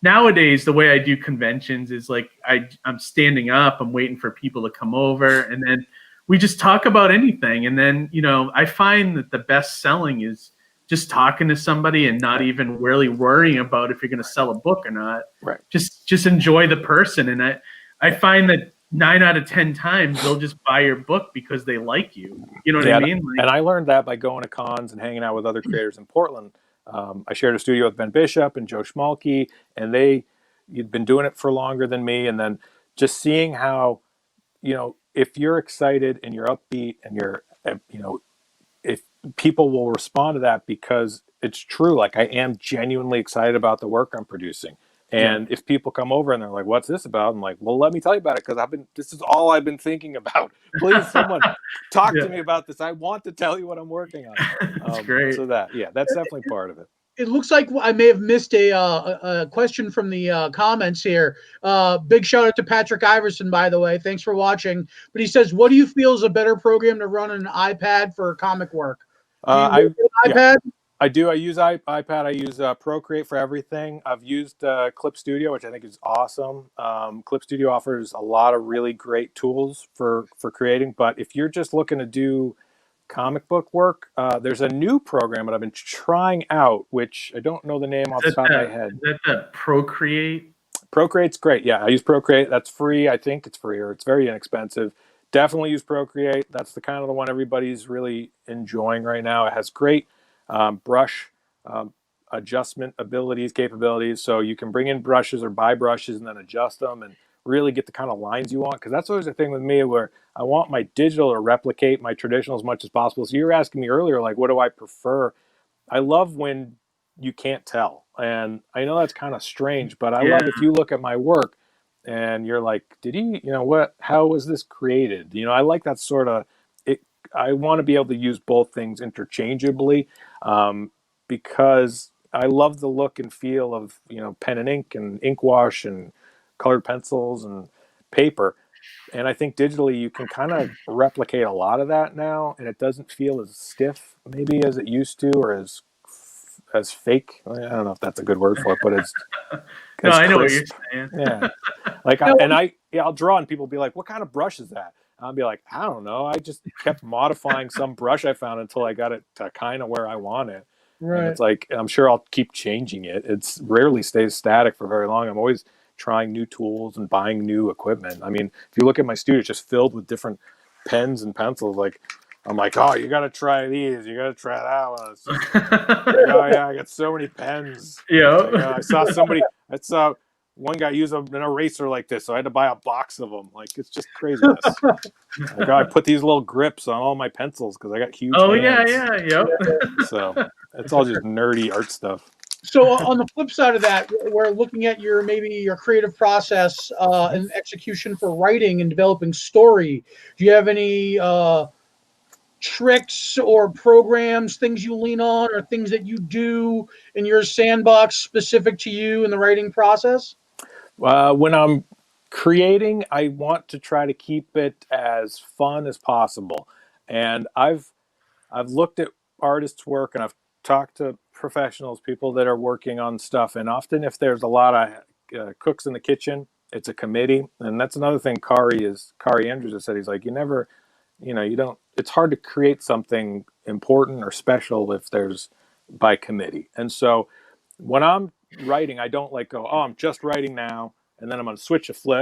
nowadays, the way I do conventions is like I'm standing up, I'm waiting for people to come over, and then we just talk about anything. And then, I find that the best selling is just talking to somebody and not even really worrying about if you're going to sell a book or not. Right. Just enjoy the person. And I find that 9 out of 10 times they'll just buy your book because they like you. You know what I mean? And I learned that by going to cons and hanging out with other creators in Portland. I shared a studio with Ben Bishop and Joe Schmalke, and you'd been doing it for longer than me. And then just seeing how, if you're excited and you're upbeat and you're, if people will respond to that, because it's true. Like, I am genuinely excited about the work I'm producing. And if people come over and they're like, what's this about? I'm like, well, let me tell you about it, because this is all I've been thinking about. Please, someone talk to me about this. I want to tell you what I'm working on. That's great. So that's definitely part of it. It looks like I may have missed a question from the comments here. Big shout out to Patrick Iverson, by the way. Thanks for watching. But he says, what do you feel is a better program to run on an iPad for comic work? Do you use an iPad? I do. I use iPad. I use Procreate for everything. I've used Clip Studio, which I think is awesome. Clip Studio offers a lot of really great tools for creating. But if you're just looking to do comic book work, there's a new program that I've been trying out, which I don't know the name off the top of my head. Is that the Procreate? Procreate's great. Yeah, I use Procreate. That's free. I think it's free, or it's very inexpensive. Definitely use Procreate. That's the kind of the one everybody's really enjoying right now. It has great brush adjustment capabilities. So you can bring in brushes or buy brushes and then adjust them and really get the kind of lines you want. Because that's always the thing with me, where I want my digital to replicate my traditional as much as possible. So you were asking me earlier, like, what do I prefer? I love when you can't tell. And I know that's kind of strange, but I love if you look at my work and you're like, how was this created? I like that sort of, I want to be able to use both things interchangeably, because I love the look and feel of, pen and ink wash and colored pencils and paper. And I think digitally you can kind of replicate a lot of that now, and it doesn't feel as stiff maybe as it used to, or as fake. I don't know if that's a good word for it, but it's no, I know what you're saying. Yeah, like I'll draw, and people will be like, "What kind of brush is that?" I'll be like, "I don't know. I just kept modifying some brush I found until I got it to kind of where I want it." Right. And it's like, I'm sure I'll keep changing it. It's rarely stays static for very long. I'm always trying new tools and buying new equipment. I mean, if you look at my studio, it's just filled with different pens and pencils. Like, I'm like, oh, you got to try these. You got to try that one. It's just, oh yeah, I got so many pens. Yeah. Like, I saw one guy use an eraser like this, so I had to buy a box of them. Like, it's just craziness. Like, I put these little grips on all my pencils because I got huge hands. Yep. So it's all just nerdy art stuff. So on the flip side of that, we're looking at your creative process and execution for writing and developing story. Do you have any tricks or programs, things you lean on, or things that you do in your sandbox specific to you in the writing process? When I'm creating, I want to try to keep it as fun as possible. And I've looked at artists' work, and I've talked to professionals, people that are working on stuff. And often if there's a lot of cooks in the kitchen, it's a committee. And that's another thing Kari Andrews has said. He's like, it's hard to create something important or special if there's by committee. And so when I'm writing, I don't like go, oh, I'm just writing now, and then I'm going to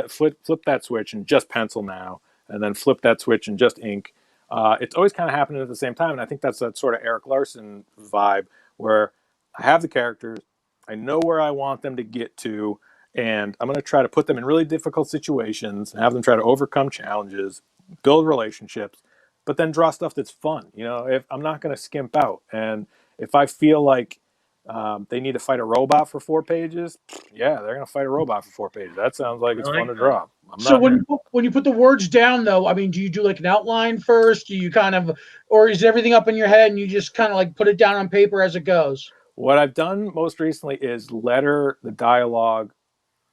flip that switch and just pencil now, and then flip that switch and just ink. It's always kind of happening at the same time, and I think that's that sort of Eric Larson vibe, where I have the characters, I know where I want them to get to, and I'm going to try to put them in really difficult situations and have them try to overcome challenges, build relationships, but then draw stuff that's fun. If I'm not going to skimp out, and if I feel like they need to fight a robot for 4 pages, yeah, they're going to fight a robot for 4 pages. That sounds like it's fun to draw. So when you put the words down, though, I mean, do you do like an outline first? Do you or is everything up in your head and you just kind of like put it down on paper as it goes? What I've done most recently is letter the dialogue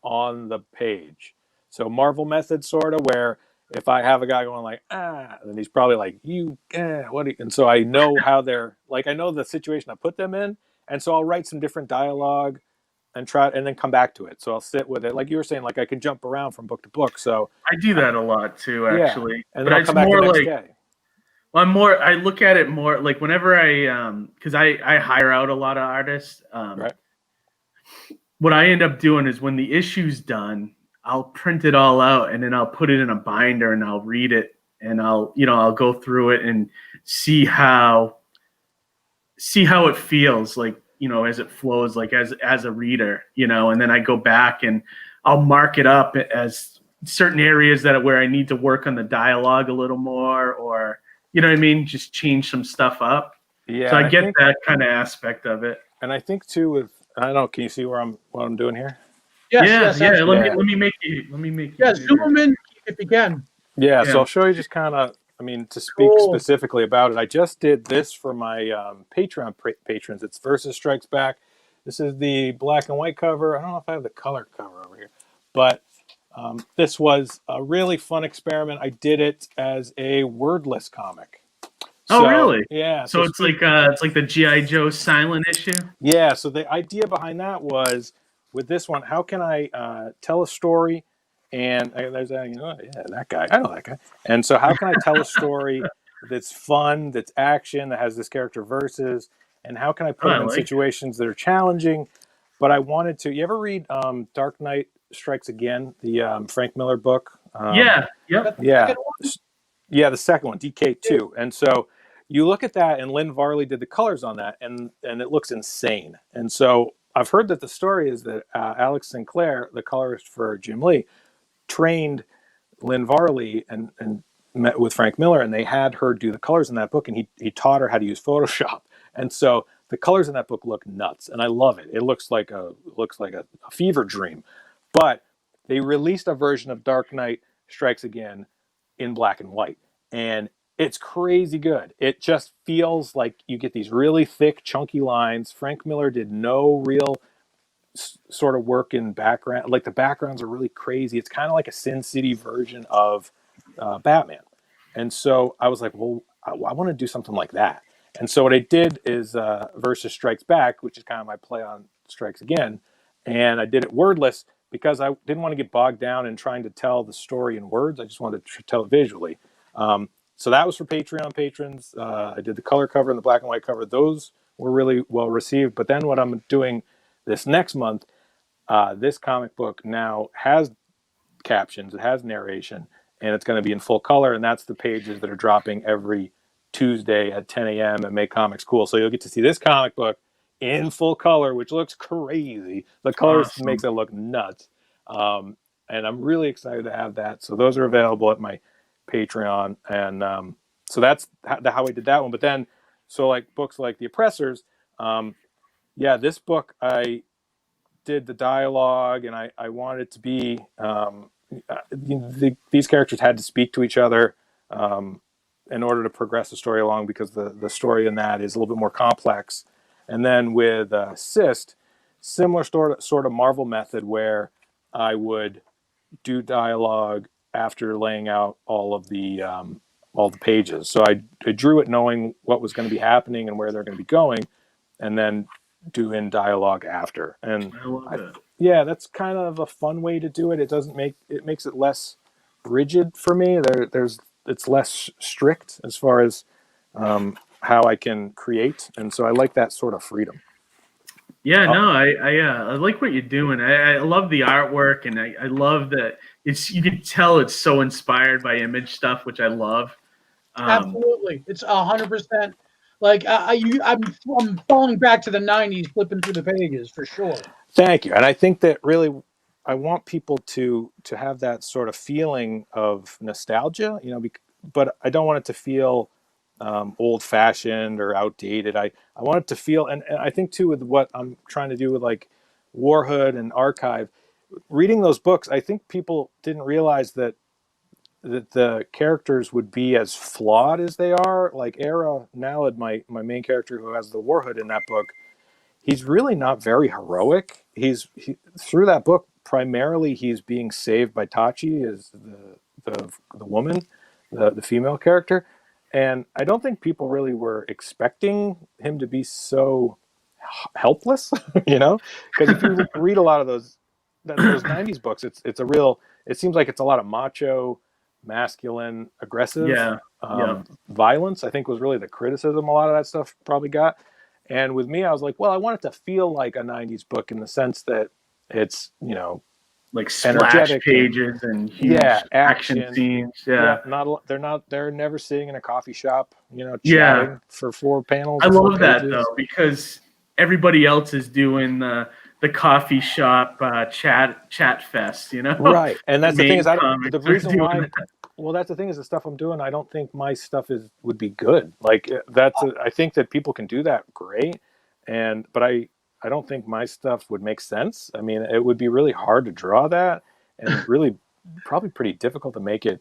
on the page. So Marvel method, sort of, where if I have a guy going like, then he's probably like, and so I know how they're, like, I know the situation I put them in. And so I'll write some different dialogue and then come back to it. So I'll sit with it. Like you were saying, like I can jump around from book to book. So I do that a lot too, actually. Yeah. And then I'll come back the next day. Well, I look at it more like whenever because I hire out a lot of artists. Right. What I end up doing is when the issue's done, I'll print it all out and then I'll put it in a binder and I'll read it and I'll go through it and see how it feels like, as it flows, like as a reader, and then I go back and I'll mark it up as certain areas where I need to work on the dialogue a little more, or, you know what I mean? Just change some stuff up. Yeah. So I get that kind of aspect of it. And I think too I don't know, can you see what I'm doing here? Yes, yeah. Let me make you. Yeah, zoom them in if you can. Yeah. So I'll show you just kind of, to speak specifically about it, I just did this for my Patreon patrons. It's Versus Strikes Back. This is the black and white cover. I don't know if I have the color cover over here, but this was a really fun experiment. I did it as a wordless comic. Oh, So, really? yeah. So it's like the GI Joe silent issue. Yeah. So the idea behind that was with this one, how can I tell a story? And there's that, yeah, that guy. I know that guy. And so, how can I tell a story that's fun, that's action, that has this character versus, and how can I put Oh, them I in like it. situations that are challenging? But I wanted to. You ever read Dark Knight Strikes Again, the Frank Miller book? Yeah. Yep. Yeah, yeah, the second one, DK2. And so you look at that, and Lynn Varley did the colors on that, and it looks insane. And so I've heard that the story is that Alex Sinclair, the colorist for Jim Lee, trained Lynn Varley and met with Frank Miller, and they had her do the colors in that book, and he taught her how to use Photoshop. And so the colors in that book look nuts, and I love it. It looks like a fever dream. But they released a version of Dark Knight Strikes Again in black and white, and it's crazy good. It just feels like you get these really thick, chunky lines. Frank Miller did no real sort of work in background. Like the backgrounds are really crazy. It's kind of like a Sin City version of Batman. And so I was like, well, I want to do something like that. And so what I did is versus Strikes Back, which is kind of my play on Strikes Again. And I did it wordless because I didn't want to get bogged down in trying to tell the story in words. I just wanted to tell it visually. So that was for Patreon patrons. I did the color cover and the black and white cover. Those were really well received. But then what I'm doing this next month, this comic book now has captions, it has narration, and it's going to be in full color. And that's the pages that are dropping every Tuesday at 10 a.m. and make comics cool. So you'll get to see this comic book in full color, which looks crazy. The colors Awesome. makes it look nuts. And I'm really excited to have that. So those are available at my Patreon. And so that's how I did that one. But then, so like books like The Oppressors, yeah, this book I did the dialogue, and I wanted it to be these characters had to speak to each other in order to progress the story along, because the story in that is a little bit more complex. And then with Cyst, similar sort of Marvel method where I would do dialogue after laying out all the pages. So I drew it knowing what was going to be happening and where they're going to be going, and then do in dialogue after. And I love it. yeah, that's kind of a fun way to do it. It makes it less rigid for me. It's less strict as far as how I can create, and so I like that sort of freedom. Yeah, no, I like what you're doing. I love the artwork, and I love that you can tell it's so inspired by Image stuff, which I love. Absolutely, it's 100%. Like I'm falling back to the '90s, flipping through the pages for sure. Thank you, and I think that really I want people to have that sort of feeling of nostalgia, but I don't want it to feel old fashioned or outdated. I want it to feel, and I think too with what I'm trying to do with like Warhood and Archive, reading those books, I think people didn't realize that the characters would be as flawed as they are. Like Era Naled, my main character who has the Warhood in that book, he's really not very heroic. Through that book, primarily he's being saved by Tachi, as the woman, the female character. And I don't think people really were expecting him to be so helpless, because if you read a lot of those 90s books, it seems like it's a lot of macho, masculine, aggressive Yeah, yeah. violence. I think was really the criticism a lot of that stuff probably got. And with me, I was like, well, I want it to feel like a 90s book in the sense that it's, Like splash energetic pages and huge action scenes. Yeah. They're never sitting in a coffee shop, Yeah. chatting for 4 panels. I or 4 love that pages. though, because everybody else is doing the coffee shop chat fest, Right. And that's the thing is, the reason why, that. well, that's the thing is the stuff I'm doing, I don't think my stuff would be good. Like I think that people can do that great. But I don't think my stuff would make sense. I mean, it would be really hard to draw that, and really probably pretty difficult to make it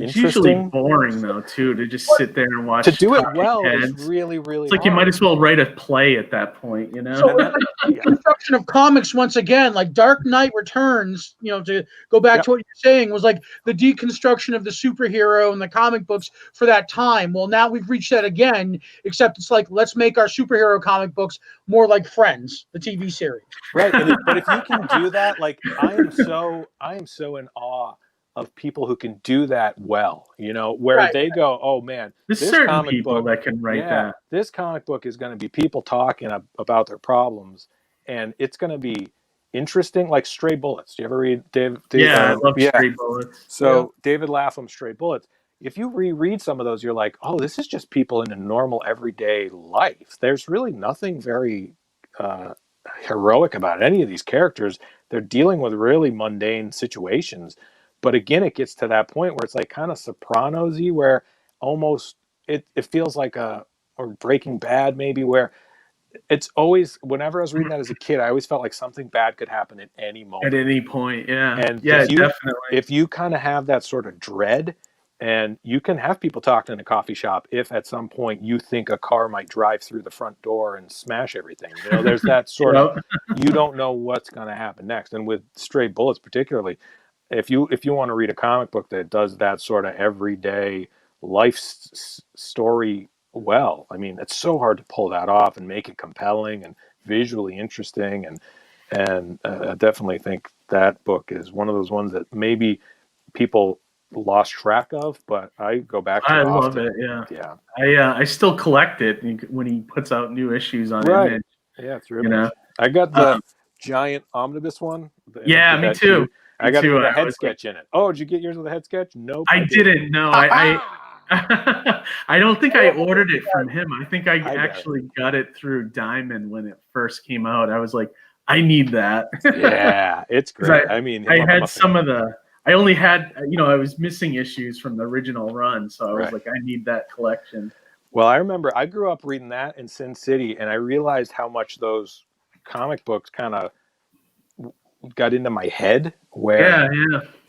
It's usually interesting. boring though too to just sit there and watch. To do it talking well is heads. really, really It's like you hard. might as well write a play at that point, you know? So it's like the construction of comics once again, like Dark Knight Returns, to go back to what you're saying, was like the deconstruction of the superhero and the comic books for that time. Well, now we've reached that again, except it's like, let's make our superhero comic books more like Friends, the TV series. Right. But if you can do that, like I am so in awe of people who can do that well, where they go, oh man, There's this certain comic people book, that can write that. this comic book is going to be people talking about their problems, and it's going to be interesting, like Stray Bullets. Do you ever read Dave? I love Stray Bullets. So David Latham's Stray Bullets. If you reread some of those, you're like, oh, this is just people in a normal everyday life. There's really nothing very heroic about any of these characters. They're dealing with really mundane situations. But again, it gets to that point where it's like kind of Sopranos-y, where almost it feels like or Breaking Bad maybe, where it's always, whenever I was reading that as a kid, I always felt like something bad could happen at any moment. At any point, yeah. And definitely. If you kind of have that sort of dread, and you can have people talking in a coffee shop if at some point you think a car might drive through the front door and smash everything. There's that sort of, you don't know what's going to happen next. And with Stray Bullets particularly, if you want to read a comic book that does that sort of everyday life story well, I mean, it's so hard to pull that off and make it compelling and visually interesting. And I definitely think that book is one of those ones that maybe people lost track of, but I go back to it often. Love it. Yeah. I still collect it when he puts out new issues on Image. Yeah, it's really. I got the giant omnibus one. Me too. I got it with a head sketch in it. Oh, did you get yours with a head sketch? Nope. I didn't. No, I don't think I ordered it from him. I think I actually got it through Diamond when it first came out. I was like, I need that. Yeah, it's great. I mean, I had some of the. I only had, I was missing issues from the original run, so I was like, I need that collection. Well, I remember I grew up reading that in Sin City, and I realized how much those comic books kind of got into my head. Where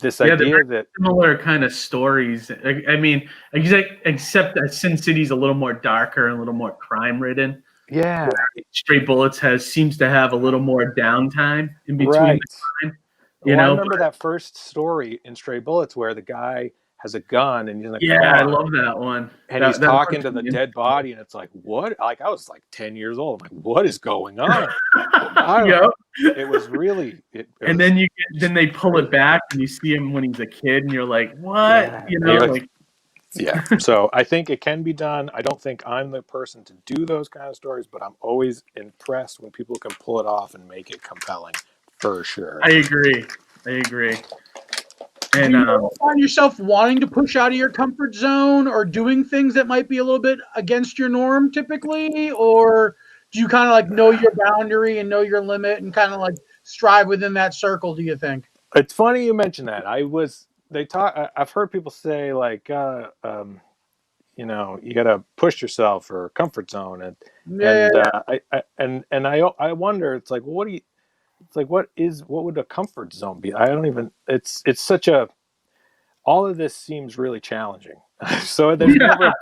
this idea that similar kind of stories. I mean, except that Sin City's a little more darker and a little more crime ridden. Yeah, Stray Bullets seems to have a little more downtime in between the crime. I remember that first story in Stray Bullets where the guy has a gun and he's like, I love that one. And he's talking to the dead body, and it's like, what? Like, I was like 10 years old. I'm like, what is going on? It was really. And then then they pull it back, and you see him when he's a kid, and you're like, what? Yeah. So I think it can be done. I don't think I'm the person to do those kind of stories, but I'm always impressed when people can pull it off and make it compelling. For sure. I agree. And do you find yourself wanting to push out of your comfort zone or doing things that might be a little bit against your norm typically? Or do you kind of like know your boundary and know your limit and kind of like strive within that circle, do you think? It's funny you mention that. I've heard people say like, you got to push yourself or comfort zone. I wonder, it's like, well, what would a comfort zone be? I don't even, it's such a, all of this seems really challenging. So there's never,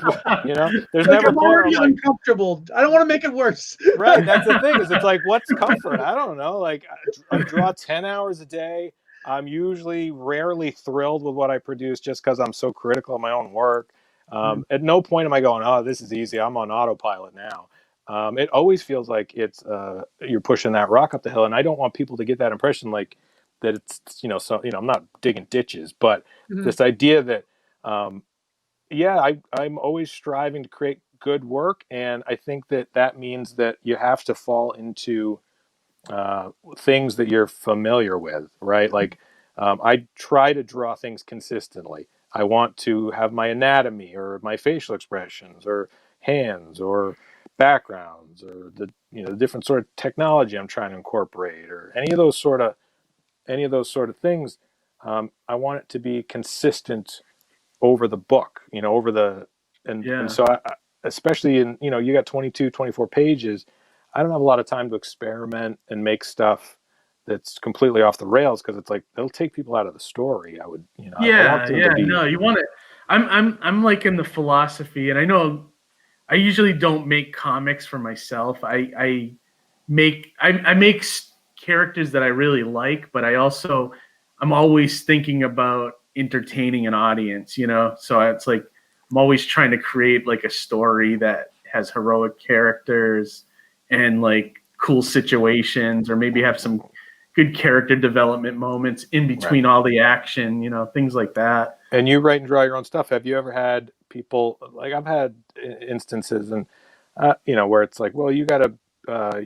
there's never I'm already uncomfortable. I don't want to make it worse. Right. That's the thing is it's like, what's comfort? I don't know. Like I draw 10 hours a day. I'm usually rarely thrilled with what I produce just because I'm so critical of my own work. At no point am I going, oh, this is easy. I'm on autopilot now. It always feels like it's you're pushing that rock up the hill, and I don't want people to get that impression like that it's I'm not digging ditches, but this idea that I'm always striving to create good work, and I think that means that you have to fall into things that you're familiar with, right? Like I try to draw things consistently. I want to have my anatomy or my facial expressions or hands or backgrounds or the different sort of technology I'm trying to incorporate or any of those sort of things. I want it to be consistent over the book, and so I, especially in, you got 22, 24 pages. I don't have a lot of time to experiment and make stuff that's completely off the rails because it's like they'll take people out of the story. I would, you want it. I'm like in the philosophy, and I know I usually don't make comics for myself. I make characters that I really like, but I'm always thinking about entertaining an audience, you know? So it's like I'm always trying to create like a story that has heroic characters and like cool situations, or maybe have some good character development moments in between all the action, you know, things like that. And you write and draw your own stuff. Have you ever had people, like I've had instances, and where it's like, well, you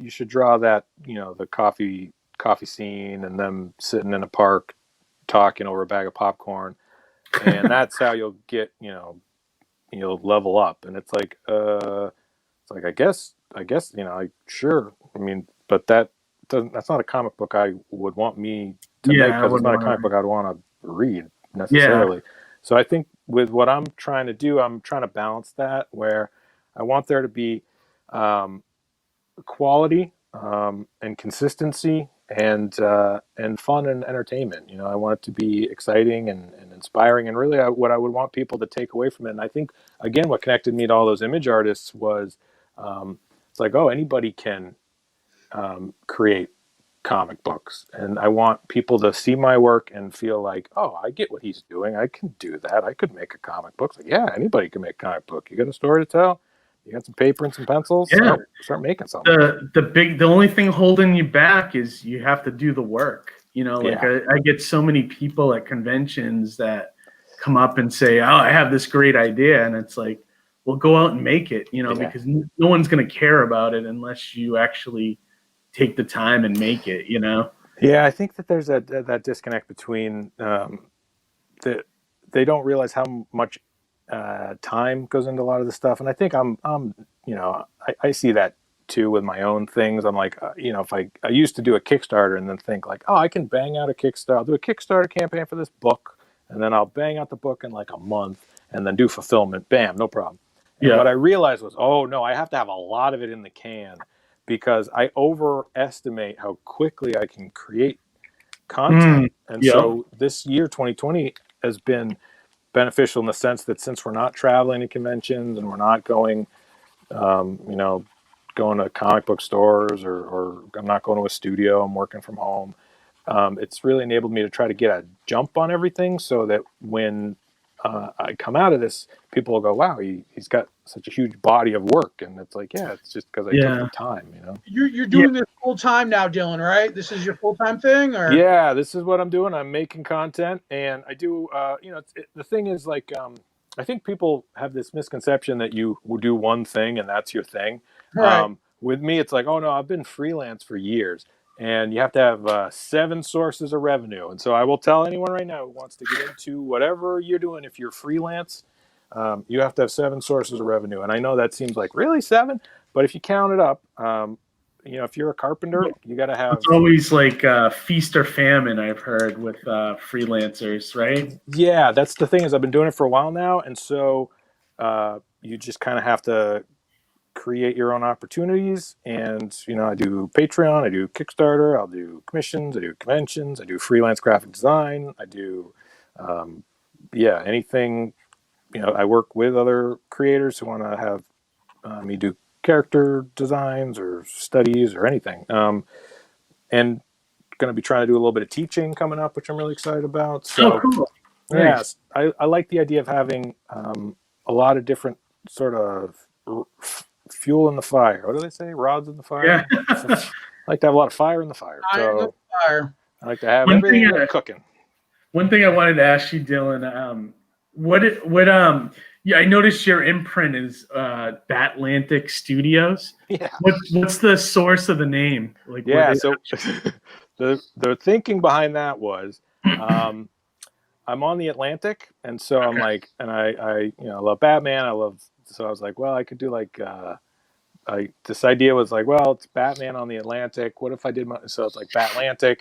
should draw that, the coffee scene and them sitting in a park talking over a bag of popcorn, and that's how you'll get, you'll level up. And it's like, I guess, sure. I mean, but that's not a comic book I would want me to make, because it's not a comic book I'd want to read necessarily. So I think with what I'm trying to do, I'm trying to balance that, where I want there to be quality and consistency and fun and entertainment. I want it to be exciting and inspiring, and really what I would want people to take away from it. And I think, again, what connected me to all those image artists was it's like, oh, anybody can create comic books, and I want people to see my work and feel like, oh, I get what he's doing. I can do that. I could make a comic book. It's like, yeah, anybody can make a comic book. You got a story to tell, you got some paper and some pencils, start making something. The only thing holding you back is you have to do the work. I get so many people at conventions that come up and say, oh, I have this great idea, and it's like, well, go out and make it, because no one's going to care about it unless you actually take the time and make it, Yeah, I think that there's that disconnect between they don't realize how much time goes into a lot of this stuff. And I think I see that too with my own things. I'm like, if I used to do a Kickstarter and then think like, oh, I can bang out a Kickstarter, I'll do a Kickstarter campaign for this book, and then I'll bang out the book in like a month and then do fulfillment. Bam, no problem. And what I realized was, oh no, I have to have a lot of it in the can, because I overestimate how quickly I can create content. So this year, 2020, has been beneficial in the sense that since we're not traveling to conventions and we're not going, going to comic book stores, or I'm not going to a studio, I'm working from home. It's really enabled me to try to get a jump on everything, so that when I come out of this, people will go, wow, he's got such a huge body of work. And it's like, yeah, it's just because I took the time, You're doing this full time now, Dylan, right? This is your full time thing, or? Yeah, this is what I'm doing. I'm making content, and I do, the thing is, like, I think people have this misconception that you will do one thing and that's your thing. Right. With me, it's like, oh no, I've been freelance for years, and you have to have 7 sources of revenue. And so I will tell anyone right now who wants to get into whatever you're doing, if you're freelance, you have to have 7 sources of revenue. And I know that seems like, really, 7? But if you count it up, if you're a carpenter, you got to have. It's always like feast or famine, I've heard, with freelancers, right? Yeah, that's the thing, is I've been doing it for a while now, and so you just kind of have to create your own opportunities. And I do Patreon, I do Kickstarter, I'll do commissions, I do conventions, I do freelance graphic design, I do anything. I work with other creators who want to have me do character designs or studies or anything, and going to be trying to do a little bit of teaching coming up, which I'm really excited about. So cool. Yes, I like the idea of having a lot of different sort of fuel in the fire. What do they say? Rods in the fire? Yeah. I like to have a lot of fire in the fire. I like to have everything cooking. One thing I wanted to ask you, Dylan, I noticed your imprint is Batlantic Studios. Yeah. What's the source of the name? Like, so the thinking behind that was, I'm on the Atlantic, and so I'm like, and I love Batman. So I was like, well, I could do like, this idea was like, well, it's Batman on the Atlantic. What if I did so it's like Batlantic.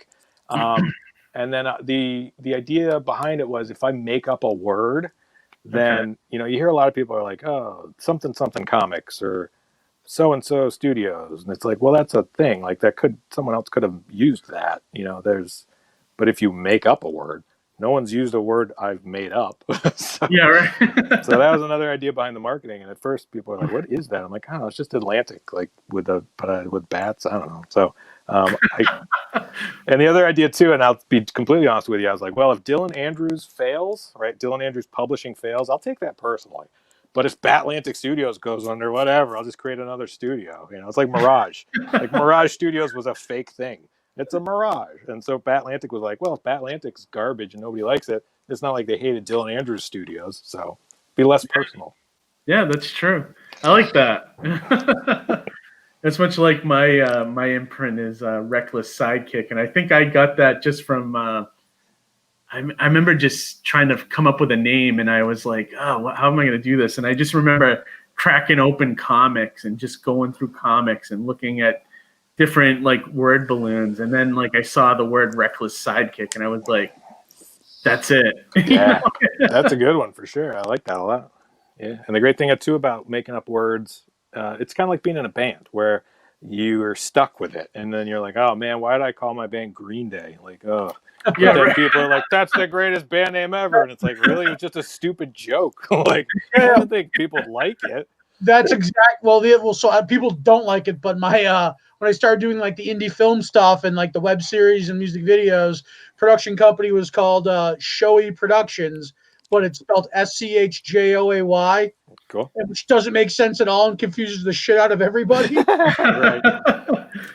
And then the idea behind it was, if I make up a word, then, you hear a lot of people are like, oh, something comics, or so-and-so studios. And it's like, well, that's a thing. Like, someone else could have used that, but if you make up a word, no one's used a word I've made up. So, Yeah, right. so that was another idea behind the marketing. And at first, people were like, "What is that?" I'm like, "Oh, it's just Atlantic, like with with bats. I don't know." So, and the other idea too, and I'll be completely honest with you, I was like, "Well, if Dylan Andrews fails, right? Dylan Andrews Publishing fails, I'll take that personally. But if Batlantic Studios goes under, whatever, I'll just create another studio. It's like Mirage. Like Mirage Studios was a fake thing. It's a mirage." And so Batlantic was like, "Well, if Batlantic's garbage and nobody likes it, it's not like they hated Dylan Andrews Studios, so be less personal." Yeah, that's true. I like that. That's much like my imprint is Reckless Sidekick, and I think I got that just from. I remember just trying to come up with a name, and I was like, "Oh, how am I going to do this?" And I just remember cracking open comics and just going through comics and looking at different like word balloons, and then like I saw the word Reckless Sidekick, and I was like, "That's it." Yeah, that's a good one for sure. I like that a lot. Yeah, and the great thing too about making up words, it's kind of like being in a band where you are stuck with it, and then you're like, "Oh man, why did I call my band Green Day?" Like, oh, but Yeah, then right. people are like, "That's the greatest band name ever," and it's like, really, it was just a stupid joke. Like, I Yeah, don't think people would like it. that's exact. So people don't like it, but my when I started doing like the indie film stuff and like the web series and music videos, production company was called Showy Productions, but it's spelled SCHJOAY, Cool. which doesn't make sense at all and confuses the shit out of everybody. Right.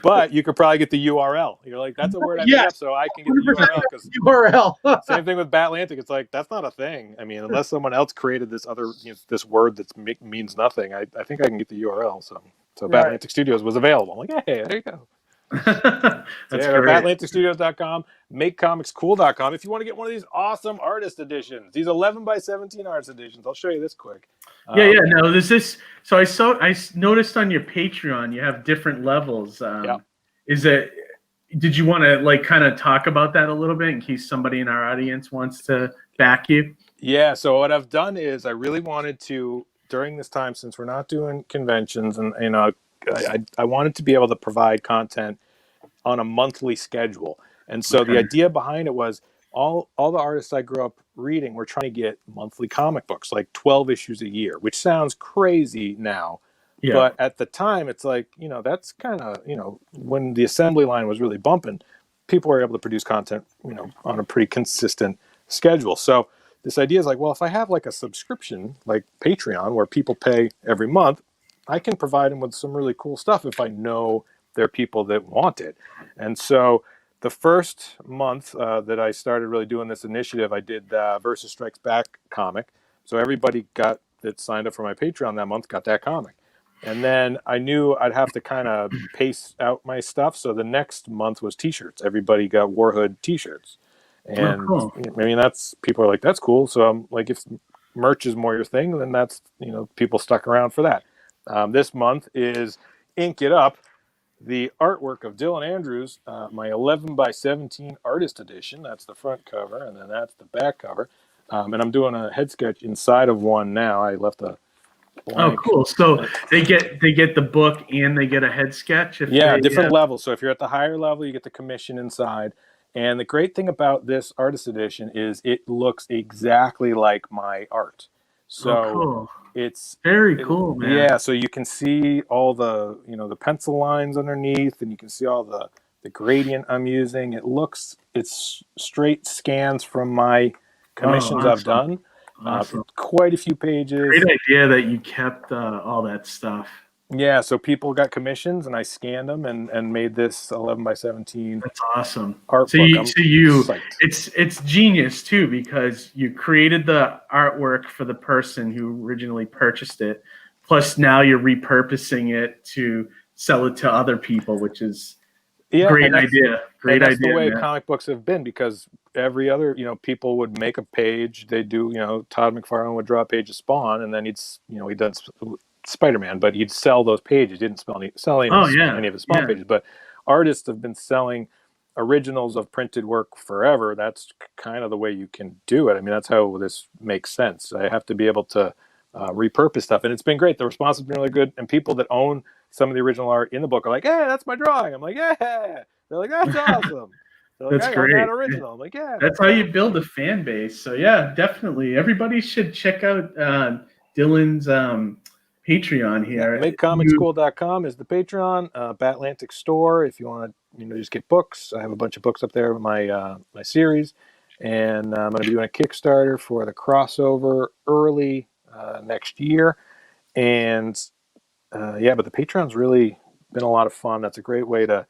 But you could probably get the URL. You're like, "That's a word I made up, Yes, so I can get the 100% URL." Because URL. same thing with Batlantic. It's like, that's not a thing. I mean, unless someone else created this other, this word that means nothing, I think I can get the URL. So Right. Batlantic Studios was available. I'm like, hey, there you go. So That's yeah, great. BatlanticStudios.com, MakeComicsCool.com. If you want to get one of these awesome artist editions, these 11 by 17 artist editions, I'll show you this quick. Yeah. No, there's this. So I noticed on your Patreon you have different levels. Yeah. Is it? Did you want to like kind of talk about that a little bit in case somebody in our audience wants to back you? Yeah, so what I've done is I really wanted to, during this time, since we're not doing conventions, and I wanted to be able to provide content on a monthly schedule. And so the Okay. idea behind it was all the artists I grew up reading were trying to get monthly comic books, like 12 issues a year, which sounds crazy now. Yeah. But at the time, it's like, that's kind of, when the assembly line was really bumping, people were able to produce content, on a pretty consistent schedule. So this idea is like, well, if I have like a subscription, like Patreon, where people pay every month, I can provide them with some really cool stuff if I know there are people that want it. And so the first month that I started really doing this initiative, I did Versus Strikes Back comic. So everybody that signed up for my Patreon that month got that comic. And then I knew I'd have to kind of pace out my stuff. So the next month was t-shirts. Everybody got Warhood t-shirts. And cool. I mean, people are like, that's cool. So I'm like, if merch is more your thing, then that's, people stuck around for that. This month is Ink It Up, the artwork of Dylan Andrews, my 11 by 17 artist edition. That's the front cover, and then that's the back cover. And I'm doing a head sketch inside of one now. I left a Oh, blank. cool. So they get the book and they get a head sketch. Different levels. So if you're at the higher level, you get the commission inside. And the great thing about this artist edition is it looks exactly like my art. So cool. It's very cool, man. Yeah, so you can see all the the pencil lines underneath, and you can see all the gradient I'm using. It's straight scans from my commissions I've done. Awesome. Quite a few pages. Great idea that you kept all that stuff. Yeah, so people got commissions, and I scanned them and made this 11 by 17. That's awesome. Art So book. it's genius too, because you created the artwork for the person who originally purchased it. Plus now you're repurposing it to sell it to other people, which is great idea. Great idea. That's the way man. comic books have been, because every other, people would make a page. They do, Todd McFarlane would draw a page of Spawn, and then he'd done Spider-Man, but he'd sell those pages. He didn't sell any of his Spawn pages. But artists have been selling originals of printed work forever. That's kind of the way you can do it. I mean, that's how this makes sense. I have to be able to repurpose stuff, and it's been great. The response has been really good, and people that own some of the original art in the book are like, "Hey, that's my drawing." I'm like, "Yeah." They're like, "That's awesome." They're like, That's hey, I'm that great. original. I'm like, yeah. That's how you build a fan base. So yeah, definitely. Everybody should check out Dylan's Patreon here. MakeComicsCool.com is the Patreon. Batlantic Store, if you want to, just get books. I have a bunch of books up there, my series, and I'm going to be doing a Kickstarter for the crossover early next year. And but the Patreon's really been a lot of fun. That's a great way to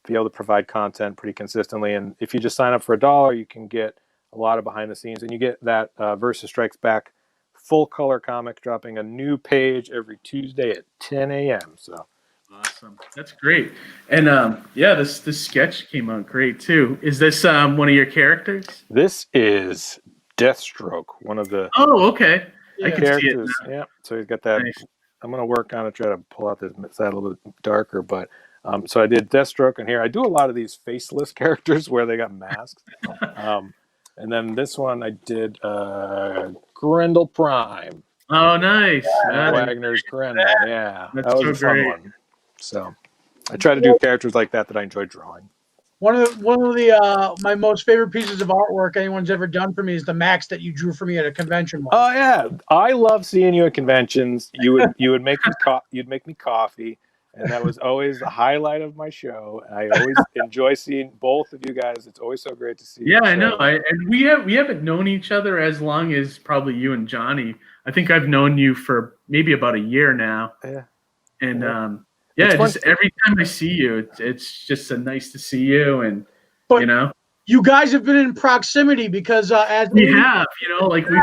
be able to provide content pretty consistently. And if you just sign up for $1, you can get a lot of behind the scenes, and you get that Versus Strikes Back full color comic dropping a new page every Tuesday at 10 a.m. So awesome. That's great. And this sketch came out great too. Is this one of your characters? this is Deathstroke, one of the Oh, okay. I can see it characters. now. Yeah, so he's got that. Nice. I'm going to work on it, try to pull out this side a little bit darker, but so I did Deathstroke, and here I do a lot of these faceless characters where they got masks. And then this one I did Grendel Prime. Oh, nice. Wagner's Grendel. Yeah, That's that was so a fun great. one. So I try to do characters like that I enjoy drawing. One of the my most favorite pieces of artwork anyone's ever done for me is the Max that you drew for me at a convention once. Oh yeah, I love seeing you at conventions. You would make me you'd make me coffee, and that was always the highlight of my show. I always enjoy seeing both of you guys. It's always so great to see you. Yeah, I know. And we haven't known each other as long as probably you and Johnny. I think I've known you for maybe about a year now. Yeah. And It's just every time I see you, it's just nice to see you. And But you guys have been in proximity because we've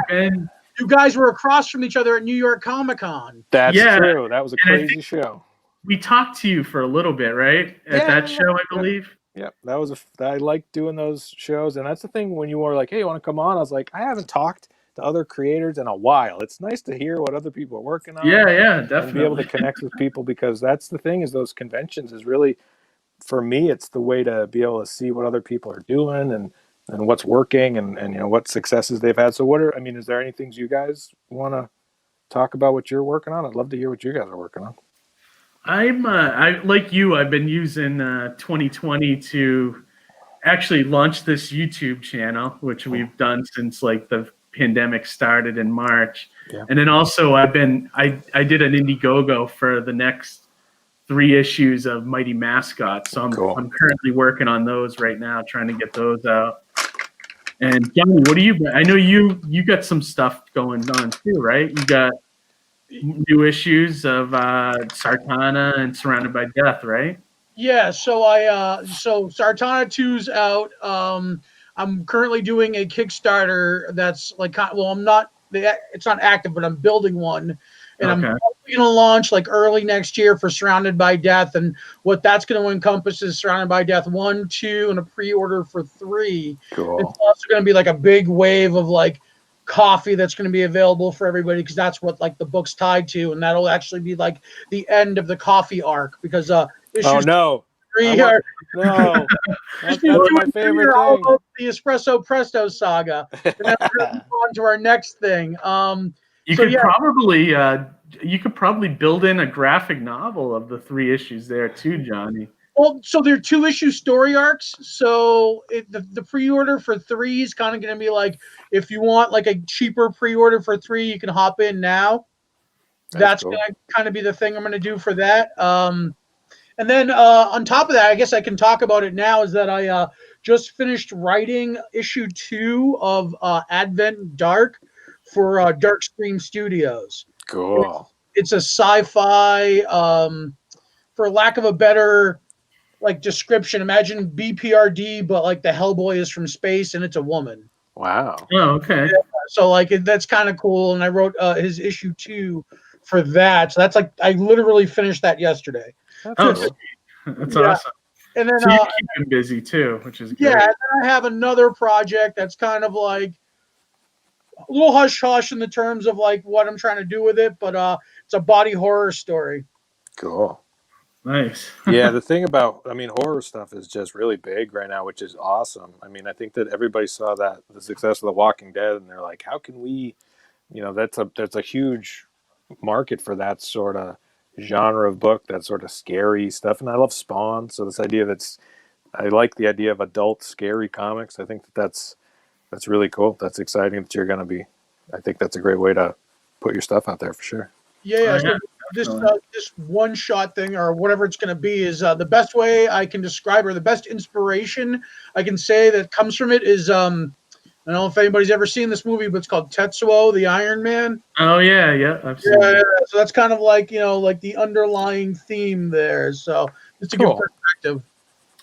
been. You guys were across from each other at New York Comic Con. That's true. That was a crazy show. We talked to you for a little bit, right? At that show, I believe. Yeah, I like doing those shows, and that's the thing when you were like, "Hey, you want to come on?" I was like, "I haven't talked to other creators in a while. It's nice to hear what other people are working on." Yeah, definitely. And be able to connect with people, because that's the thing, is those conventions is really, for me, it's the way to be able to see what other people are doing and what's working and what successes they've had. So is there any things you guys want to talk about what you're working on? I'd love to hear what you guys are working on. I like you. I've been using 2020 to actually launch this YouTube channel, which we've done since like the pandemic started in March. Yeah. And then also I did an Indiegogo for the next 3 issues of Mighty Mascots. So I'm currently working on those right now, trying to get those out. And Johnny, I know you got some stuff going on too, right? You got new issues of Sartana and Surrounded by Death, right? Yeah, so so Sartana 2's out. I'm currently doing a Kickstarter that's it's not active, but I'm building one. And I'm going to launch like early next year for Surrounded by Death. And what that's going to encompass is Surrounded by Death 1, 2, and a pre-order for 3. Cool. It's also going to be like a big wave of like coffee that's going to be available for everybody, because that's what like the book's tied to, and that'll actually be like the end of the coffee arc, because issues 3 are that's my favorite thing. All about the Espresso Presto saga. And then we're going to move on to our next thing. You could probably build in a graphic novel of the 3 issues there too, Johnny. Well, so they're 2-issue story arcs. So the pre-order for 3 is kind of going to be like, if you want like a cheaper pre-order for 3, you can hop in now. That's cool. Going to kind of be the thing I'm going to do for that. And then on top of that, I guess I can talk about it now, is that I just finished writing issue 2 of Advent Dark for Dark Scream Studios. Cool. It's a sci-fi, for lack of a better like description, imagine BPRD, but like the Hellboy is from space and it's a woman. Wow. Oh, okay. Yeah, so like that's kind of cool. And I wrote his issue 2 for that. So that's like, I literally finished that yesterday. That's awesome. And then so you keep him busy too, which is great. Yeah, and then I have another project that's kind of like a little hush hush in the terms of like what I'm trying to do with it, but it's a body horror story. Cool. Nice. Yeah, the thing about, horror stuff is just really big right now, which is awesome. I think that everybody saw the success of The Walking Dead, and they're like, how can we, that's a huge market for that sort of genre of book, that sort of scary stuff. And I love Spawn, so this idea that's I like the idea of adult scary comics. I think that's really cool. That's exciting that you're going to be. I think that's a great way to put your stuff out there for sure. Yeah. Oh, So yeah, this definitely. this one shot thing or whatever it's going to be is the best way I can describe, or the best inspiration I can say that comes from it is I don't know if anybody's ever seen this movie, but it's called Tetsuo the Iron Man. Oh yeah, yeah, I've seen Yeah, that. so that's kind of like like the underlying theme there. So just to give Cool. perspective.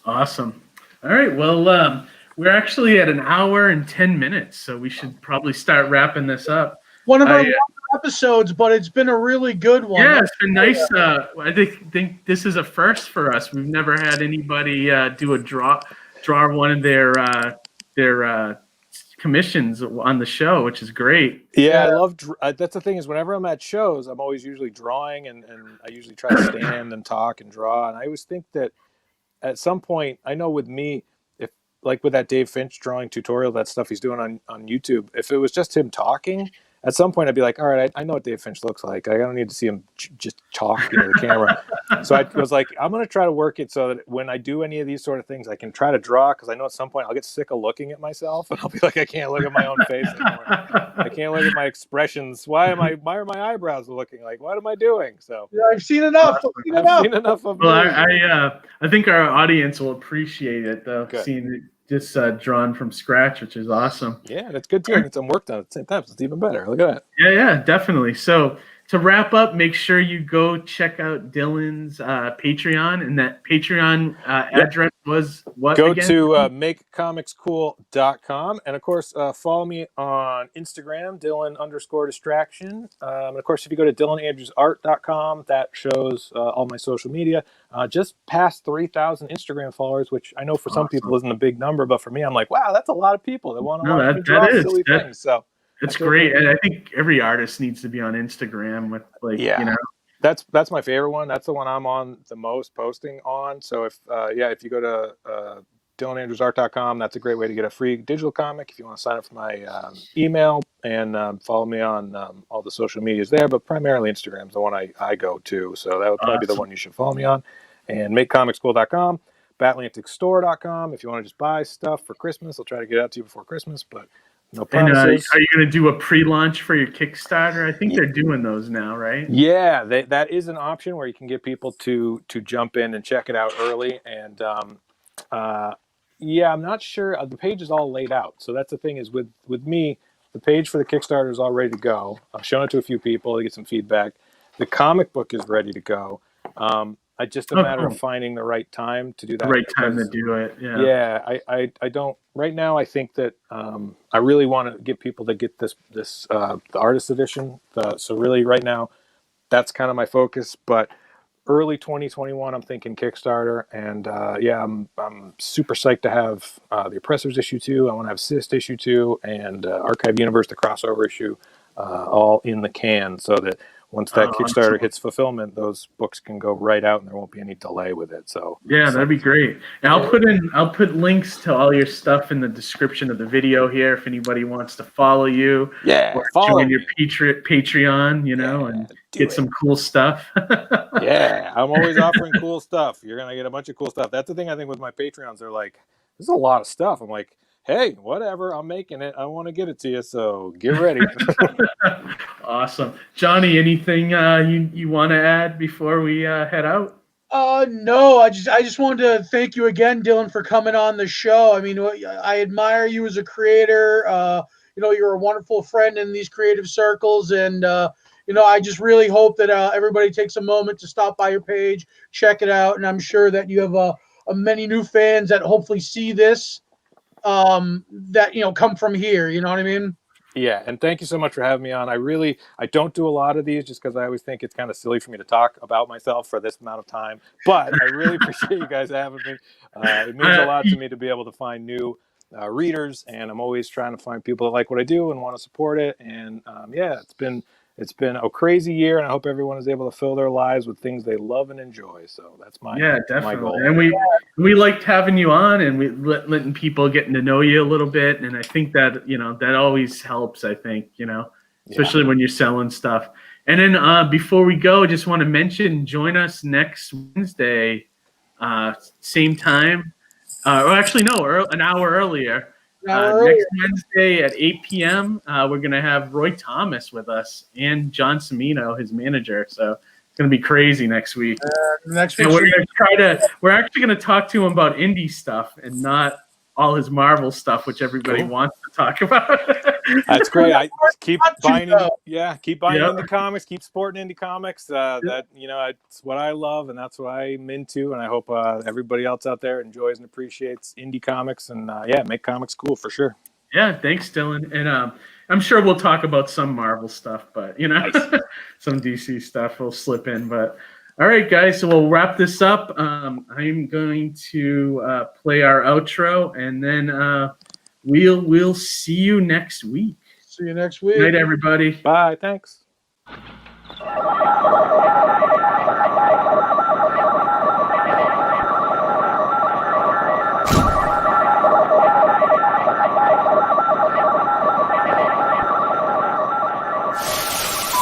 Awesome. All right. Well, we're actually at an hour and 10 minutes, so we should probably start wrapping this up. One of our I, longer episodes, but it's been a really good one. yeah, it's been nice. I think this is a first for us. We've never had anybody do a draw one of their commissions on the show, which is great. Yeah, I love. That's the thing is, whenever I'm at shows, I'm always usually drawing, and I usually try to stand and talk and draw. And I always think that at some point, I know with me, if like with that Dave Finch drawing tutorial, that stuff he's doing on YouTube, if it was just him talking, at some point I'd be like, all right, I know what Dave Finch looks like. I don't need to see him just talk into the camera. So I was like, I'm going to try to work it so that when I do any of these sort of things, I can try to draw, because I know at some point I'll get sick of looking at myself and I'll be like, I can't look at my own face anymore. I can't look at my expressions. Why are my eyebrows looking like? What am I doing? So Yeah, I've seen enough. I've seen enough of. Well, I think our audience will appreciate it, though, Good. seeing it just drawn from scratch, which is awesome. Yeah, that's good too. It's some work done at the same time. So it's even better. Look at that. Yeah, definitely. So to wrap up, make sure you go check out Dylan's Patreon, and that Patreon address was what Go again? to makecomicscool.com, and of course follow me on Instagram, Dylan_distraction. And of course, if you go to DylanAndrewsArt.com, that shows all my social media. Just past 3,000 Instagram followers, which I know for some people isn't a big number, but for me, I'm like, wow, that's a lot of people that want to watch me draw silly things. So that's great, and I think every artist needs to be on Instagram with That's my favorite one. That's the one I'm on the most posting on. So if you go to DylanAndrewsArt.com, that's a great way to get a free digital comic. If you want to sign up for my email and follow me on all the social medias there, but primarily Instagram is the one I go to. So that would probably be the one you should follow me on. And MakeComicsCool.com, BatLanticStore.com. If you want to just buy stuff for Christmas, I'll try to get it out to you before Christmas, but no promises. And are you going to do a pre-launch for your Kickstarter? I think they're doing those now, right? Yeah, that is an option where you can get people to jump in and check it out early. And I'm not sure. The page is all laid out. So that's the thing is with me, the page for the Kickstarter is all ready to go. I've shown it to a few people to get some feedback. The comic book is ready to go. It's just a matter of finding the right time to do that. The right time to do it. Yeah. Yeah, I don't right now. I think that I really want to get people to get the artist edition. So really, right now, that's kind of my focus. But early 2021, I'm thinking Kickstarter, and I'm super psyched to have the Oppressors issue 2. I want to have Cyst issue 2 and Archive Universe, the crossover issue, all in the can, so that once that Kickstarter hits fulfillment, those books can go right out, and there won't be any delay with it. So that'd be great. And I'll put links to all your stuff in the description of the video here if anybody wants to follow you. Or join your Patreon, and get some cool stuff. Yeah, I'm always offering cool stuff. You're gonna get a bunch of cool stuff. That's the thing I think with my Patreons. They're like, "This is a lot of stuff." I'm like, hey, whatever, I'm making it. I want to get it to you, so get ready. Awesome. Johnny, anything you want to add before we head out? No, I just wanted to thank you again, Dylan, for coming on the show. I mean, I admire you as a creator. You're a wonderful friend in these creative circles, and I just really hope that everybody takes a moment to stop by your page, check it out, and I'm sure that you have a many new fans that hopefully see this. That come from here, you know what I mean? Yeah, and thank you so much for having me on. I don't do a lot of these just because I always think it's kind of silly for me to talk about myself for this amount of time, but I really appreciate you guys having me. It means a lot to me to be able to find new readers, and I'm always trying to find people that like what I do and want to support it. And it's been a crazy year, and I hope everyone is able to fill their lives with things they love and enjoy. So that's my goal. And we liked having you on, and we letting people getting to know you a little bit. And I think that that always helps. I think especially when you're selling stuff. And then before we go, I just want to mention, join us next Wednesday, same time. Or actually, no, an hour earlier. Next Wednesday at 8 p.m., we're going to have Roy Thomas with us and John Cimino, his manager. So it's going to be crazy next week. Next week, and we're actually going to talk to him about indie stuff and not all his Marvel stuff, which everybody wants to talk about. That's great. I keep buying indie comics, keep supporting indie comics. That it's what I love, and that's what I'm into. And I hope everybody else out there enjoys and appreciates indie comics. And make comics cool for sure. Yeah, thanks, Dylan. And I'm sure we'll talk about some Marvel stuff, but nice. Some DC stuff will slip in. But all right, guys, so we'll wrap this up. I'm going to play our outro, and then we'll see you next week. See you next week. Good night, everybody. Bye. Thanks.